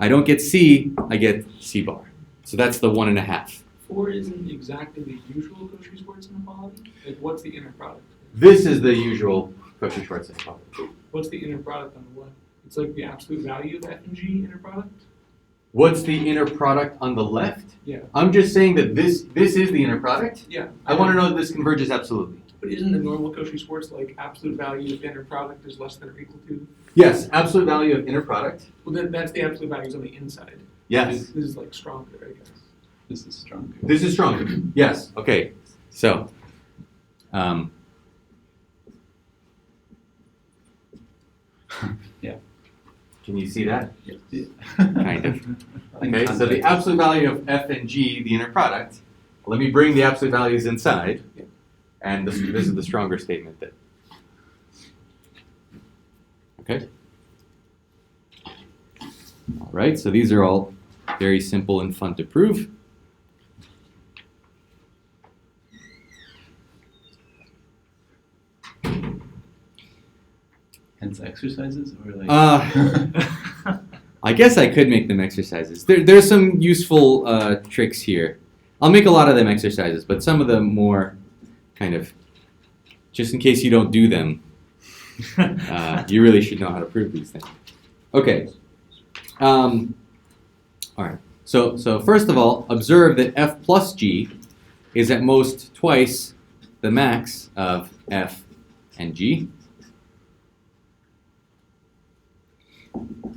[SPEAKER 1] I don't get C, I get C bar. So that's the 1.5.
[SPEAKER 6] 4 isn't exactly the usual Cauchy-Schwarz inequality. Like, what's the inner product?
[SPEAKER 1] This is the usual Cauchy-Schwarz inequality.
[SPEAKER 6] What's the inner product on the left? It's like the absolute value of f and g inner product?
[SPEAKER 1] What's the inner product on the left?
[SPEAKER 6] Yeah.
[SPEAKER 1] I'm just saying that this is the inner product.
[SPEAKER 6] Yeah.
[SPEAKER 1] I want to know that this converges absolutely.
[SPEAKER 6] But isn't the normal Cauchy-Schwarz like absolute value of inner product is less than or equal to?
[SPEAKER 1] Yes, absolute value of inner product.
[SPEAKER 6] Well, then that's the absolute values on the inside.
[SPEAKER 1] Yes.
[SPEAKER 6] This is like stronger, I guess.
[SPEAKER 2] This is stronger.
[SPEAKER 1] This is stronger. Yes. Okay. So,
[SPEAKER 2] Yeah.
[SPEAKER 1] Can you see that?
[SPEAKER 2] Yeah.
[SPEAKER 1] Kind of. Okay. So the absolute value of f and g, the inner product. Let me bring the absolute values inside, and this is the stronger statement then. Okay. All right. So these are all very simple and fun to prove.
[SPEAKER 2] Hence exercises or like.
[SPEAKER 1] I guess I could make them exercises. There's some useful tricks here. I'll make a lot of them exercises, but some of them more kind of, just in case you don't do them, you really should know how to prove these things. Okay. All right. So first of all, observe that f plus g is at most twice the max of f and g.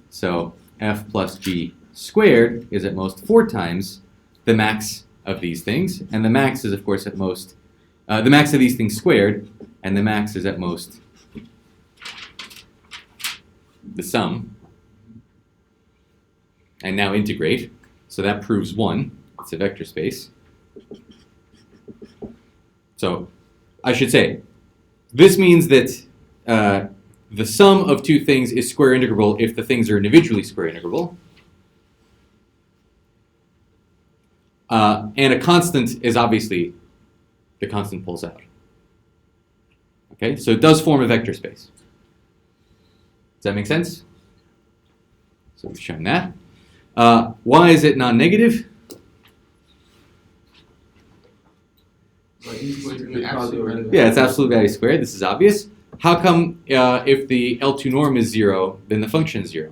[SPEAKER 1] So f plus g squared is at most 4 times the max of these things, and the max is, of course, at most, the max of these things squared, and the max is at most the sum. And now integrate. So that proves 1. It's a vector space. So I should say, this means that the sum of two things is square integrable if the things are individually square integrable. And a constant is obviously, the constant pulls out. Okay, so it does form a vector space. Does that make sense? So we've shown that. Why is it non-negative? Yeah, it's absolute value squared. This is obvious. How come if the L2 norm is 0, then the function is 0?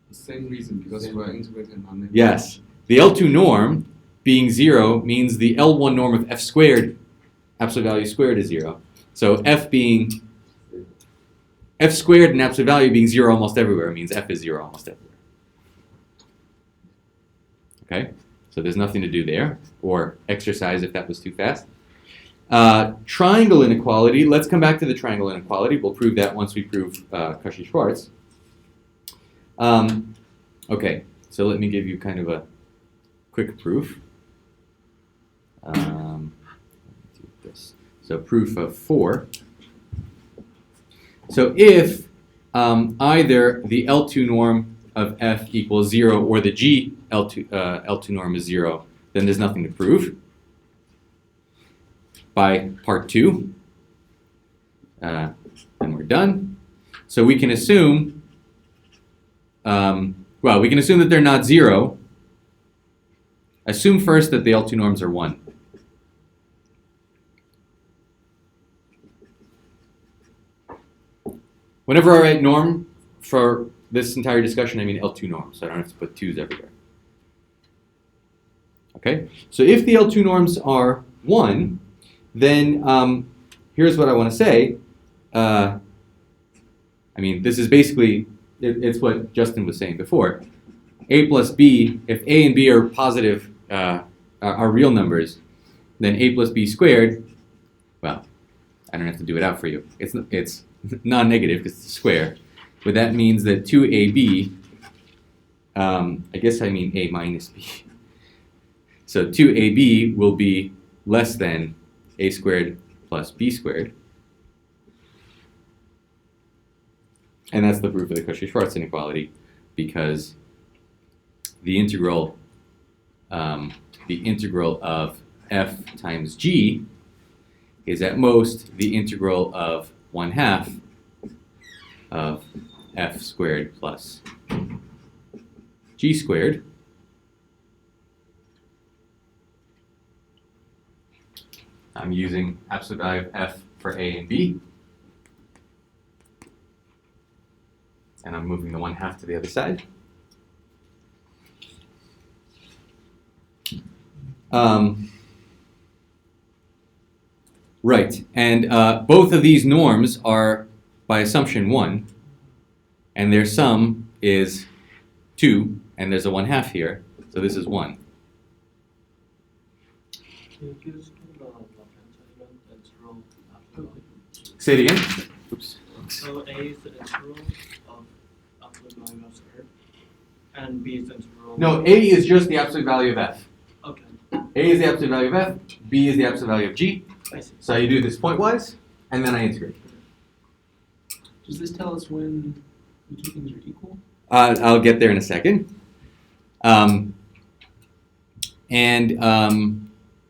[SPEAKER 7] The same reason, because we're integrating on negative.
[SPEAKER 1] Yes. The L2 norm being 0 means the L1 norm of f squared, absolute value squared, is 0. So f squared and absolute value being 0 almost everywhere means f is 0 almost everywhere. Okay? So there's nothing to do there, or exercise if that was too fast. Triangle inequality. Let's come back to the triangle inequality. We'll prove that once we prove Cauchy-Schwarz. Okay, so let me give you kind of a quick proof. Let me do this. So proof of 4. So if either the L2 norm of f equals 0 or the G L2 norm is 0, then there's nothing to prove. By part 2, and we're done. So we can assume, we can assume that they're not 0. Assume first that the L2 norms are 1. Whenever I write norm for this entire discussion, I mean L2 norm, so I don't have to put 2's everywhere. Okay, so if the L2 norms are 1, then here's what I want to say. I mean, this is basically, it's what Justin was saying before. A plus B, if A and B are positive, are real numbers, then A plus B squared, well, I don't have to do it out for you. It's non-negative because it's a square. But that means that 2AB, I guess I mean A minus B. So 2AB will be less than A squared plus B squared. And that's the proof of the Cauchy-Schwarz inequality, because the integral of f times g is at most the integral of 1/2 of f squared plus g squared. I'm using absolute value of f for a and b. And I'm moving the 1/2 to the other side. Right, and both of these norms are by assumption 1, and their sum is 2, and there's a 1/2 here, so this is 1.
[SPEAKER 7] Can you use the left-hand side of the integral absolute value?
[SPEAKER 1] Say it again. Oops.
[SPEAKER 7] So A is the integral of absolute value of squared, and B is the integral.
[SPEAKER 1] No, a is just the absolute value of f.
[SPEAKER 7] Okay,
[SPEAKER 1] A is the absolute value of f, b is the absolute value of g.
[SPEAKER 7] I see.
[SPEAKER 1] So you do this pointwise, and then I integrate.
[SPEAKER 6] Does this tell us when the two things are equal?
[SPEAKER 1] I'll get there in a second. And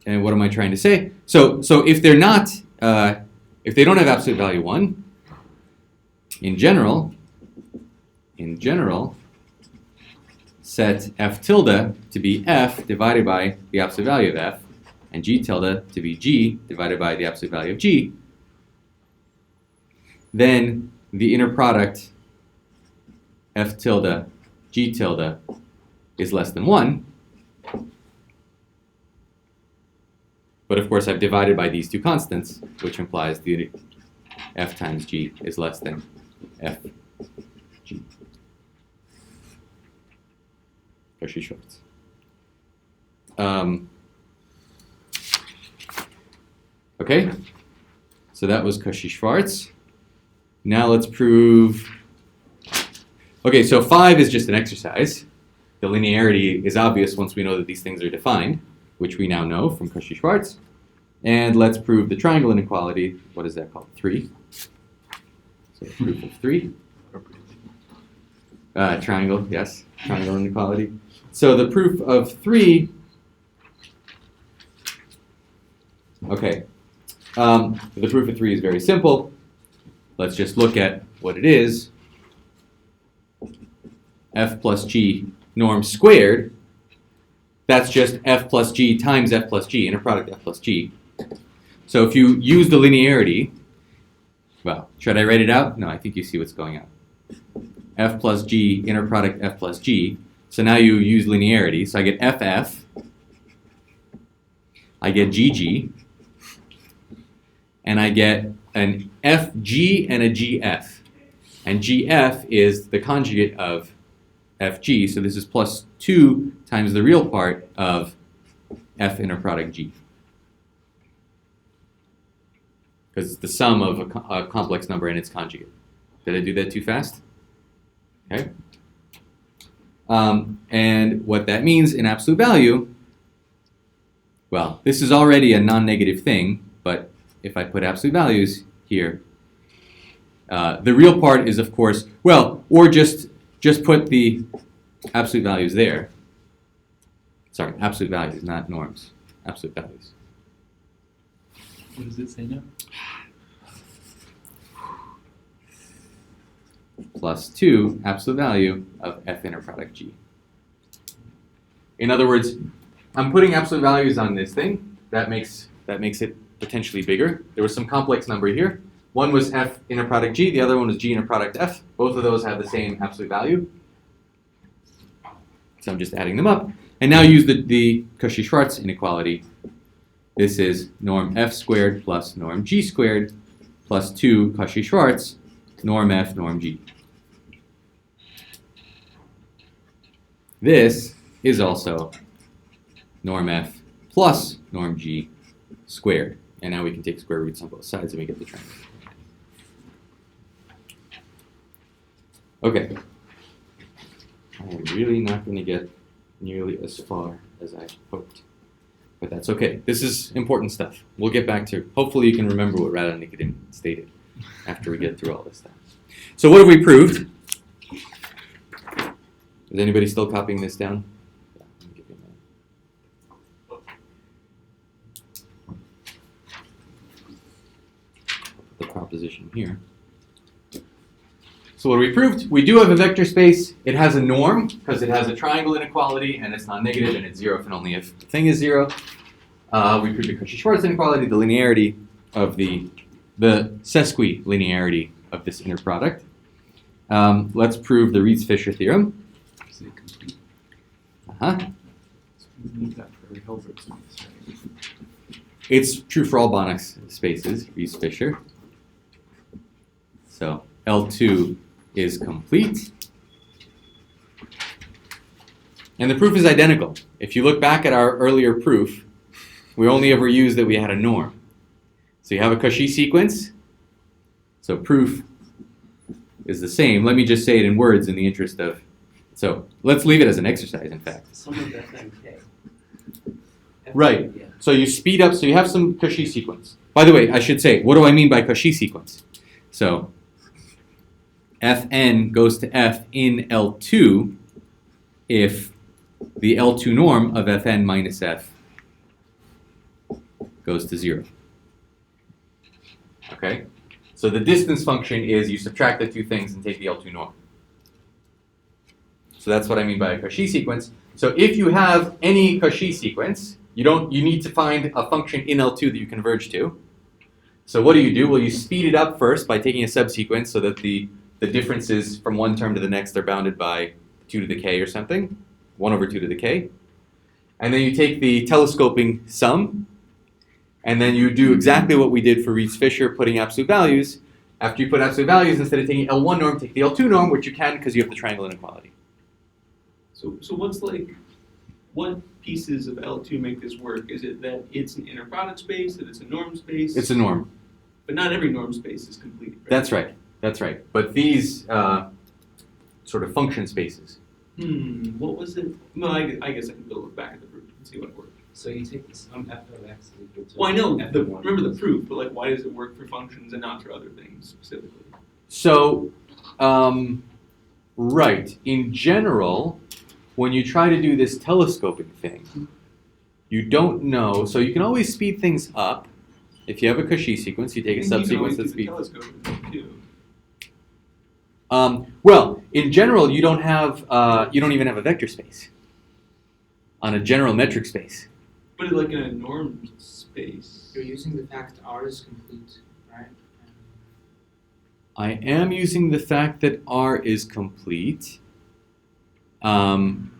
[SPEAKER 1] what am I trying to say? So if they're not, if they don't have absolute value 1, in general, set f tilde to be f divided by the absolute value of f, and g tilde to be g divided by the absolute value of g, then the inner product f tilde g tilde is less than 1. But of course I've divided by these two constants, which implies the f times g is less than f g. Cauchy-Schwarz. Okay, so that was Cauchy-Schwarz. Now let's prove. Okay, so 5 is just an exercise. The linearity is obvious once we know that these things are defined, which we now know from Cauchy-Schwarz. And let's prove the triangle inequality. What is that called? 3. So proof of 3. Triangle, yes, triangle inequality. So the proof of 3. Okay, the proof of 3 is very simple. Let's just look at what it is. F plus g norm squared. That's just f plus g times f plus g, inner product f plus g. So if you use the linearity, well, should I write it out? No, I think you see what's going on. F plus g, inner product f plus g. So now you use linearity. So I get ff, I get gg, and I get an fg and a gf. And gf is the conjugate of fg, so this is plus 2 times the real part of f inner product g. because it's the sum of a complex number and its conjugate. Did I do that too fast? Okay. And what that means in absolute value, well, this is already a non-negative thing, but if I put absolute values here, the real part is, of course, well, or just put the absolute values there. Sorry, absolute values, not norms. Absolute values.
[SPEAKER 2] What does it say now?
[SPEAKER 1] Plus 2 absolute value of f inner product g. In other words, I'm putting absolute values on this thing. That makes it potentially bigger. There was some complex number here. One was f inner product g, the other one was g inner product f. Both of those have the same absolute value. So I'm just adding them up. And now use the Cauchy-Schwarz inequality. This is norm f squared plus norm g squared plus 2 Cauchy-Schwarz, norm f, norm g. This is also norm f plus norm g squared. And now we can take square roots on both sides and we get the triangle. Okay. I'm really not going to get nearly as far as I hoped. But that's okay. This is important stuff. We'll get back to, hopefully you can remember what Radon-Nikodym stated after we get through all this stuff. So what have we proved? Is anybody still copying this down? Yeah, let me give you a minute. Put the proposition here. So what we proved? We do have a vector space. It has a norm because it has a triangle inequality and it's non-negative and it's zero if and only if the thing is zero. We proved the Cauchy-Schwarz inequality, the linearity of the sesquilinearity of this inner product. Let's prove the Reisz-Fischer theorem.
[SPEAKER 2] Is it complete?
[SPEAKER 1] Uh-huh.
[SPEAKER 2] So we need that for Hilbert Space, right?
[SPEAKER 1] It's true for all Banach spaces, Reisz-Fischer. So L2 is complete. And the proof is identical. If you look back at our earlier proof, we only ever used that we had a norm. So you have a Cauchy sequence. So proof is the same. Let me just say it in words in the interest of... So let's leave it as an exercise, in fact.
[SPEAKER 3] Sum of f and k.
[SPEAKER 1] Right.
[SPEAKER 3] Yeah.
[SPEAKER 1] So you speed up, so you have some Cauchy sequence. By the way, I should say, what do I mean by Cauchy sequence? So Fn goes to f in L2 if the L2 norm of Fn minus f goes to 0. Okay? So the distance function is you subtract the two things and take the L2 norm. So that's what I mean by a Cauchy sequence. So if you have any Cauchy sequence, you need to find a function in L2 that you converge to. So what do? Well, you speed it up first by taking a subsequence so that the differences from one term to the next are bounded by 2 to the k or something, 1 over 2 to the k. And then you take the telescoping sum, and then you do exactly what we did for Reisz-Fischer, putting absolute values. After you put absolute values, instead of taking L1 norm, take the L2 norm, which you can because you have the triangle inequality.
[SPEAKER 6] So what pieces of L2 make this work? Is it that it's an inner product space, that it's a norm space?
[SPEAKER 1] It's a norm.
[SPEAKER 6] But not every norm space is complete, right?
[SPEAKER 1] That's right. That's right. But these sort of function spaces.
[SPEAKER 6] What was it? Well, I guess I can go look back at the proof and see what worked.
[SPEAKER 3] So you take the sum f of x equal to
[SPEAKER 6] Well, I know,
[SPEAKER 3] f of 1
[SPEAKER 6] remember the proof, but like, why does it work for functions and not for other things specifically?
[SPEAKER 1] So, right. In general, when you try to do this telescoping thing, you don't know. So you can always speed things up. If you have a Cauchy sequence, you take a subsequence that speeds. Well, in general, you don't even have a vector space on a general metric space.
[SPEAKER 6] But like in a norm space.
[SPEAKER 7] You're using the fact R is complete, right?
[SPEAKER 1] I am using the fact that R is complete. I'm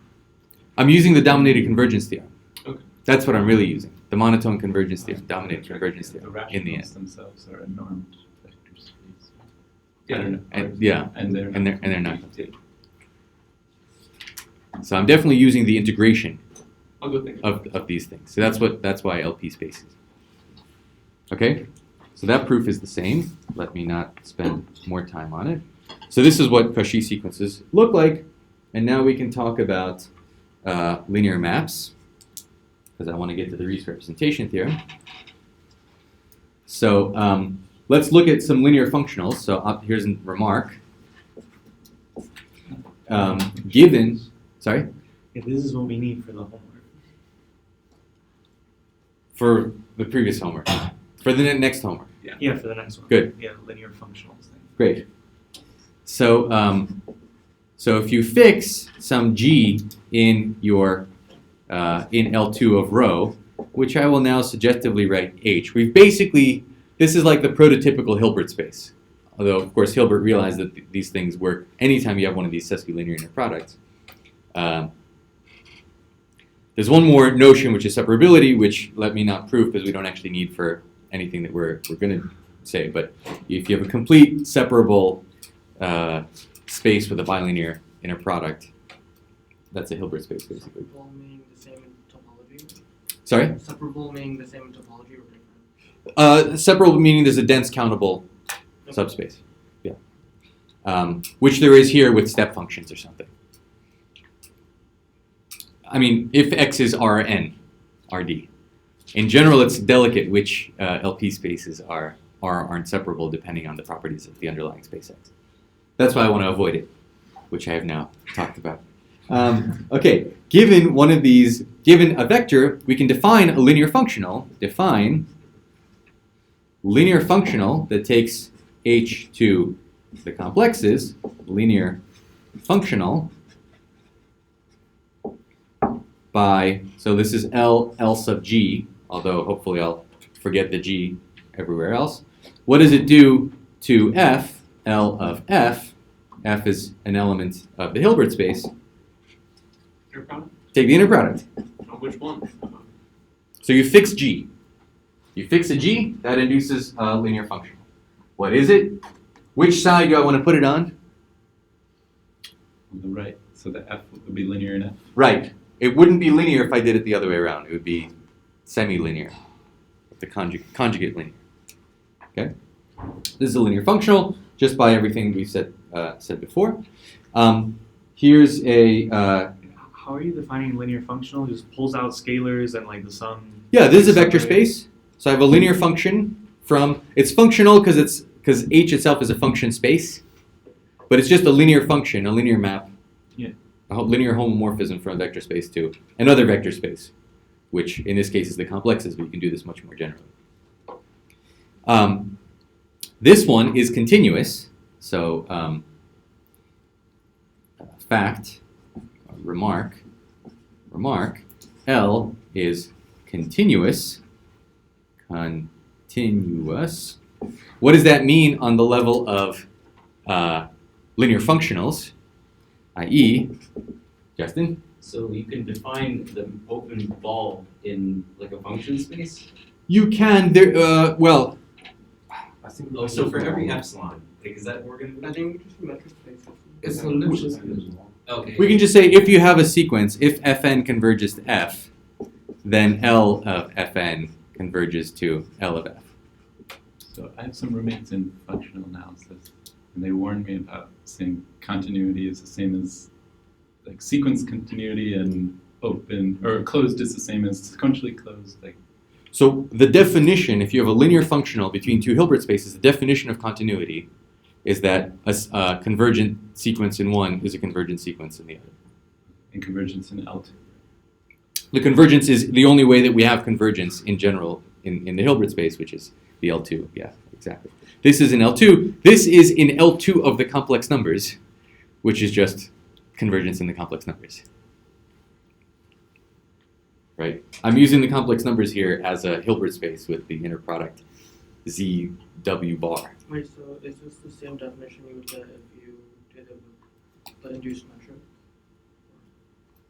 [SPEAKER 1] using the dominated convergence theorem.
[SPEAKER 6] Okay.
[SPEAKER 1] That's what I'm really using. The monotone convergence theorem, dominated convergence
[SPEAKER 2] The
[SPEAKER 1] theorem in the end.
[SPEAKER 2] rationals themselves are a normed vector space.
[SPEAKER 6] Yeah.
[SPEAKER 1] And they're not complete.
[SPEAKER 6] Yeah.
[SPEAKER 1] So I'm definitely using the integration
[SPEAKER 6] I'll go think
[SPEAKER 1] of these things. So that's why LP spaces. Okay? So that proof is the same. Let me not spend more time on it. So this is what Cauchy sequences look like. And now we can talk about linear maps, because I want to get to the Reisz representation theorem. So let's look at some linear functionals. So here's a remark. Given, sorry?
[SPEAKER 5] Yeah, this is what we need for the homework.
[SPEAKER 1] For the previous homework. For the next homework.
[SPEAKER 5] Yeah, for the next one.
[SPEAKER 1] Good.
[SPEAKER 5] Yeah, linear functionals thing.
[SPEAKER 1] Great. So, so if you fix some g in your in L2 of rho, which I will now suggestively write h, we've basically, this is like the prototypical Hilbert space. Although, of course, Hilbert realized that these things work anytime you have one of these sesquilinear inner products. There's one more notion, which is separability, which let me not prove because we don't actually need for anything that we're going to say. But if you have a complete separable space with a bilinear inner product, that's a Hilbert space, basically.
[SPEAKER 7] Separable meaning the same in topology?
[SPEAKER 1] Sorry?
[SPEAKER 7] Separable meaning the same in topology or different?
[SPEAKER 1] Separable meaning there's a dense countable subspace. Yeah. Which there is here with step functions or something. I mean, if X is Rn, Rd. In general, it's delicate which LP spaces aren't separable depending on the properties of the underlying space X. That's why I want to avoid it, which I have now talked about. Okay, given one of these, given a vector, we can define a linear functional. Define linear functional that takes H to the complexes, linear functional, by, so this is L sub G, although hopefully I'll forget the G everywhere else. What does it do to F, L of F? F is an element of the Hilbert space.
[SPEAKER 6] Inner product?
[SPEAKER 1] Take the inner product.
[SPEAKER 6] On which one?
[SPEAKER 1] So you fix G. You fix a G, that induces a linear functional. What is it? Which side do I want to put it on?
[SPEAKER 2] On the right. So the F would be linear in F.
[SPEAKER 1] Right. It wouldn't be linear if I did it the other way around. It would be semi-linear, the conjugate linear. Okay? This is a linear functional, just by everything we said before. Here's a...
[SPEAKER 5] How are you defining linear functional? It just pulls out scalars and like the sum.
[SPEAKER 1] Yeah, this is a vector space. So I have a linear function from... It's functional because H itself is a function space. But it's just a linear function, a linear map.
[SPEAKER 5] Yeah.
[SPEAKER 1] A linear homomorphism from a vector space to another vector space, which in this case is the complexes, but you can do this much more generally. This one is continuous, so fact, remark, L is continuous. What does that mean on the level of linear functionals? I.e., Justin?
[SPEAKER 3] So you can define the open ball in like a function space?
[SPEAKER 1] You can, well...
[SPEAKER 3] Oh, so for every epsilon, like, is that what we're going to
[SPEAKER 7] I
[SPEAKER 3] do?
[SPEAKER 7] think just metric space.
[SPEAKER 3] It's a solution. Okay.
[SPEAKER 1] We can just say if you have a sequence, if Fn converges to F, then L of Fn converges to L of F.
[SPEAKER 2] So I have some roommates in functional analysis, and they warned me about saying continuity is the same as, like, sequence continuity, and open or closed is the same as sequentially closed. Like,
[SPEAKER 1] so the definition, if you have a linear functional between two Hilbert spaces, the definition of continuity is that a convergent sequence in one is a convergent sequence in the other.
[SPEAKER 2] and convergence in L2.
[SPEAKER 1] The convergence is the only way that we have convergence in general in the Hilbert space, which is the L2. Yeah, exactly. This is in L2. This is in L2 of the complex numbers, which is just convergence in the complex numbers. Right? I'm using the complex numbers here as a Hilbert space with the inner product ZW bar.
[SPEAKER 7] Wait, so is this the same definition you would get if you did it with the induced metric?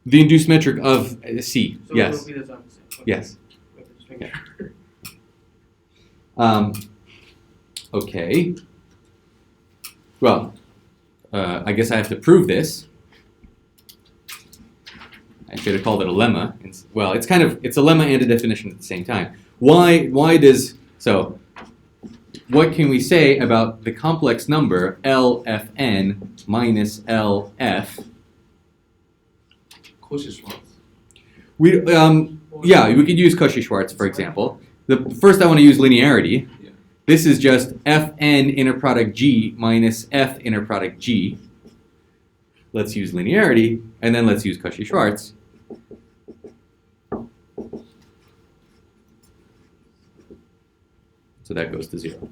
[SPEAKER 1] The induced metric of C,
[SPEAKER 7] So
[SPEAKER 1] yes.
[SPEAKER 7] it will be the same. Okay.
[SPEAKER 1] Yes.
[SPEAKER 7] Okay, just making
[SPEAKER 1] Yeah.
[SPEAKER 7] sure.
[SPEAKER 1] Okay. Well, I guess I have to prove this. I should have called it a lemma. Well, it's a lemma and a definition at the same time. Why does, so what can we say about the complex number LFN minus LF?
[SPEAKER 6] Cauchy-Schwarz.
[SPEAKER 1] We could use Cauchy-Schwarz, for example. First, I want to use linearity.
[SPEAKER 6] Yeah.
[SPEAKER 1] This is just Fn inner product G minus F inner product G. Let's use linearity, and then let's use Cauchy-Schwarz. So that goes to 0.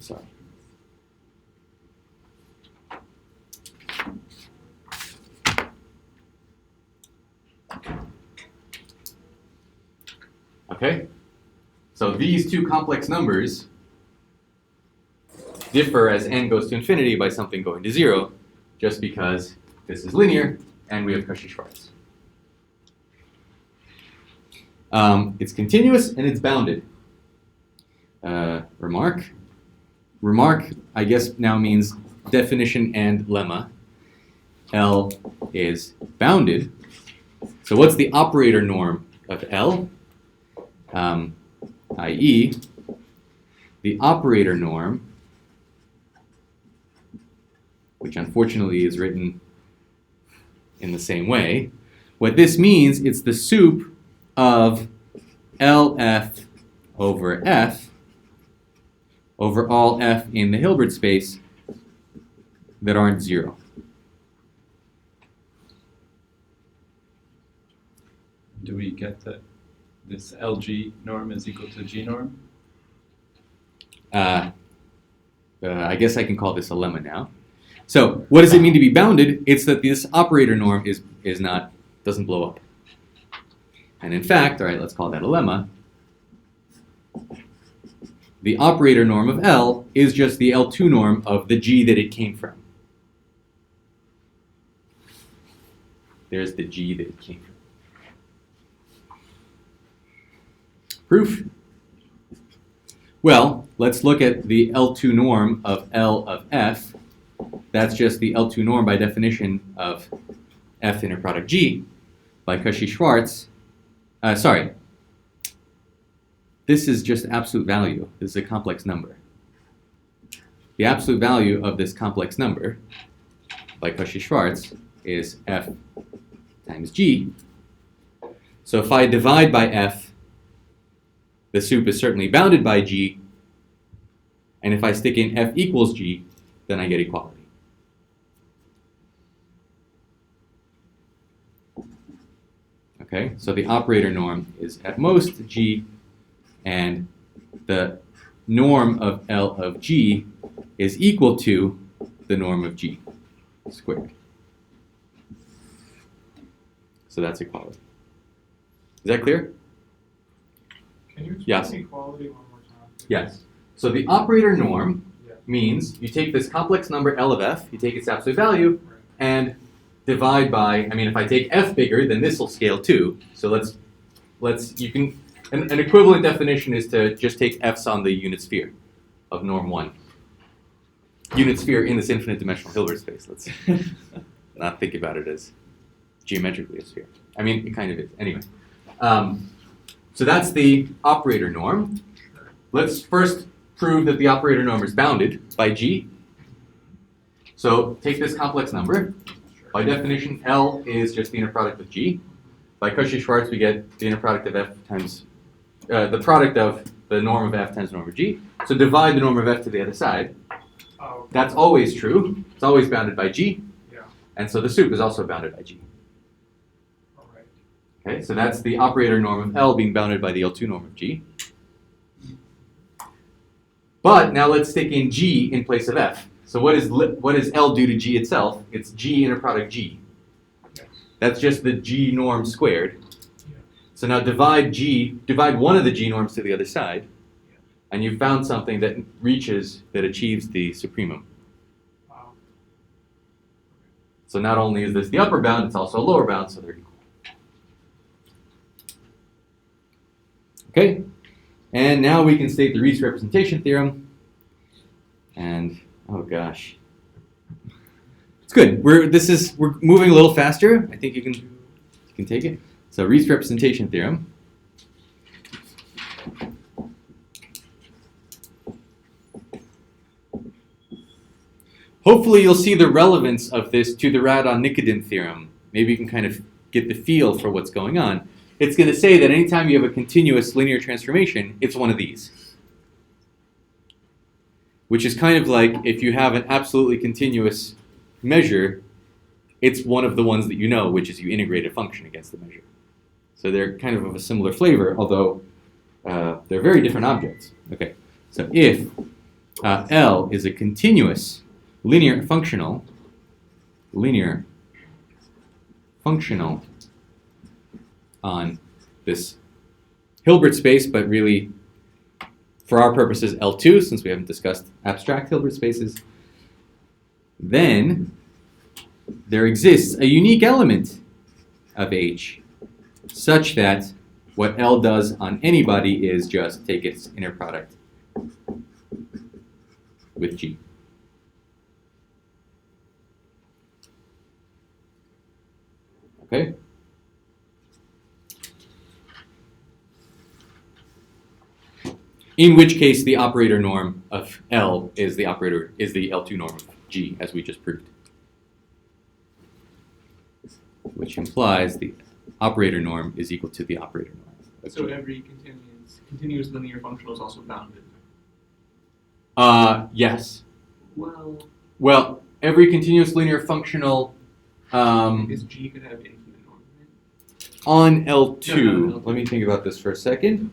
[SPEAKER 1] Sorry. Okay, so these two complex numbers differ as n goes to infinity by something going to 0, just because this is linear and we have Cauchy-Schwarz. It's continuous and it's bounded. Remark. Remark, I guess, now means definition and lemma. L is bounded. So what's the operator norm of L? I.e., the operator norm, which unfortunately is written in the same way. What this means, it's the sup of LF over F over all F in the Hilbert space that aren't 0.
[SPEAKER 2] Do we get that this LG norm is equal to G norm?
[SPEAKER 1] I guess I can call this a lemma now. So what does it mean to be bounded? It's that this operator norm doesn't blow up. And in fact, all right, let's call that a lemma. The operator norm of L is just the L2 norm of the G that it came from. There's the G that it came from. Proof? Well, let's look at the L2 norm of L of F. That's just the L2 norm by definition of F inner product G by Cauchy-Schwarz. This is just absolute value. This is a complex number. The absolute value of this complex number by Cauchy-Schwarz is F times G. So if I divide by F, the sup is certainly bounded by G. And if I stick in F equals G, then I get equality. Okay, so the operator norm is at most G, and the norm of L of G is equal to the norm of G squared. So that's equality. Is that clear?
[SPEAKER 4] Can you explain
[SPEAKER 1] Yes.
[SPEAKER 4] equality one more time?
[SPEAKER 1] Yes. So the operator norm
[SPEAKER 4] Yeah.
[SPEAKER 1] means you take this complex number L of F, you take its absolute value,
[SPEAKER 4] Right.
[SPEAKER 1] and divide by, if I take F bigger, then this will scale too. So an equivalent definition is to just take F's on the unit sphere of norm 1. Unit sphere in this infinite dimensional Hilbert space. Let's not think about it as geometrically a sphere. It kind of is. Anyway. So that's the operator norm. Let's first prove that the operator norm is bounded by G. So take this complex number. By definition, L is just the inner product of G. By Cauchy-Schwarz, we get the inner product of F times, the product of the norm of F times the norm of G. So divide the norm of F to the other side.
[SPEAKER 4] Oh,
[SPEAKER 1] That's always true. It's always bounded by G.
[SPEAKER 4] yeah.
[SPEAKER 1] And so the sup is also bounded by G.
[SPEAKER 4] All right.
[SPEAKER 1] Okay, so that's the operator norm of L being bounded by the L2 norm of G. But now let's stick in G in place of F. So what does L do to G itself? It's G inner product G.
[SPEAKER 4] Yes.
[SPEAKER 1] That's just the G norm squared.
[SPEAKER 4] Yeah.
[SPEAKER 1] So now divide one of the G norms to the other side,
[SPEAKER 4] Yeah.
[SPEAKER 1] and you've found something that achieves the supremum.
[SPEAKER 4] Wow.
[SPEAKER 1] So not only is this the upper bound, it's also a lower bound, so they're equal. Okay, and now we can state the Reisz representation theorem. And oh gosh, it's good. We're moving a little faster. I think you can take it. So Reisz representation theorem. hopefully you'll see the relevance of this to the Radon-Nikodym theorem. Maybe you can kind of get the feel for what's going on. It's going to say that anytime you have a continuous linear transformation, it's one of these. Which is kind of like if you have an absolutely continuous measure, it's one of the ones that you know, which is you integrate a function against the measure. So they're kind of a similar flavor, although they're very different objects. Okay, so if L is a continuous linear functional on this Hilbert space, but really for our purposes L2, since we haven't discussed abstract Hilbert spaces, then there exists a unique element of H such that what L does on anybody is just take its inner product with G. Okay? In which case the operator norm of L is the L2 norm of G, as we just proved. Which implies the operator norm is equal to the operator norm of
[SPEAKER 6] So
[SPEAKER 1] G.
[SPEAKER 6] every continuous linear functional is also bounded.
[SPEAKER 1] Yes.
[SPEAKER 6] Well,
[SPEAKER 1] Every continuous linear functional
[SPEAKER 6] because G could have infinite norm, right?
[SPEAKER 1] on L2.
[SPEAKER 6] No, no, no.
[SPEAKER 1] Let me think about this for a second.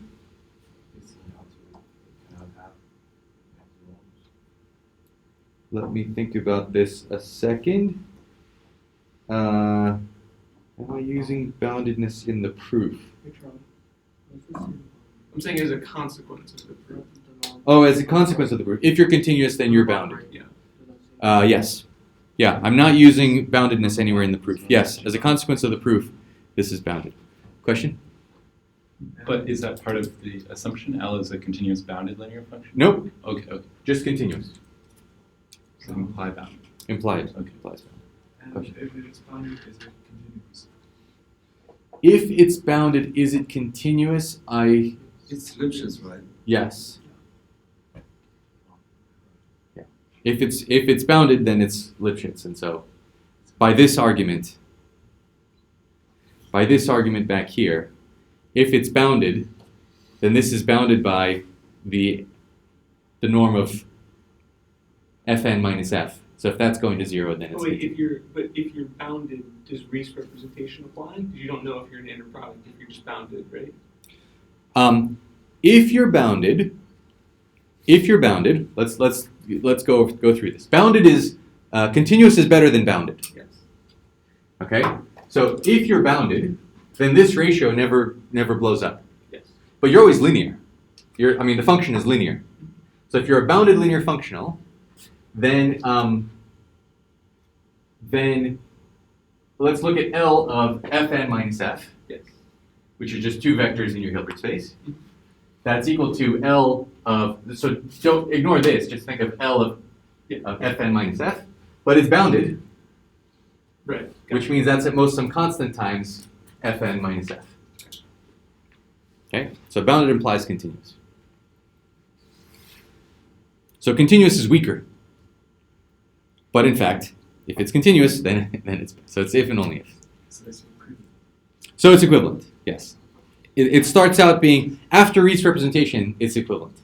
[SPEAKER 1] Let me think about this a second. Am I using boundedness in the proof?
[SPEAKER 6] I'm saying as a consequence of the proof.
[SPEAKER 1] Oh, as a consequence of the proof. If you're continuous, then you're bounded.
[SPEAKER 6] Yeah.
[SPEAKER 1] Yes. Yeah, I'm not using boundedness anywhere in the proof. Yes, as a consequence of the proof, this is bounded. Question?
[SPEAKER 2] But is that part of the assumption? L is a continuous bounded linear function?
[SPEAKER 1] Nope.
[SPEAKER 2] Okay.
[SPEAKER 1] Just continuous.
[SPEAKER 2] So imply bounded.
[SPEAKER 1] Implied.
[SPEAKER 2] Okay.
[SPEAKER 1] Implies bounded.
[SPEAKER 9] And
[SPEAKER 1] Question.
[SPEAKER 9] if it's bounded, is it continuous?
[SPEAKER 1] If it's bounded, is it continuous?
[SPEAKER 3] It's Lipschitz, right?
[SPEAKER 1] Yes. Yeah. If it's bounded, then it's Lipschitz, and so by this argument back here, if it's bounded, then this is bounded by the norm of Fn minus F. So if that's going to 0, then it's
[SPEAKER 6] Oh, wait,
[SPEAKER 1] continuous.
[SPEAKER 6] if you're bounded, does Reisz representation apply? Because you don't know if you're an inner product if you're just bounded, right?
[SPEAKER 1] If you're bounded, let's go through this. Bounded is continuous is better than bounded.
[SPEAKER 6] Yes.
[SPEAKER 1] Okay, so if you're bounded, then this ratio never blows up.
[SPEAKER 6] Yes.
[SPEAKER 1] But you're always linear. The function is linear. So if you're a bounded linear functional, then let's look at L of Fn minus F.
[SPEAKER 6] Yes.
[SPEAKER 1] Which is just two vectors in your Hilbert space. That's equal to L of, so don't ignore this, just think of L of Fn minus F, but it's bounded,
[SPEAKER 6] Right.
[SPEAKER 1] which means that's at most some constant times Fn minus F. Okay, so bounded implies continuous. So continuous is weaker, but in fact, if it's continuous, then it's, so it's if and only if.
[SPEAKER 9] So it's equivalent.
[SPEAKER 1] So it's equivalent, yes. It starts out being, after Reisz representation, it's equivalent.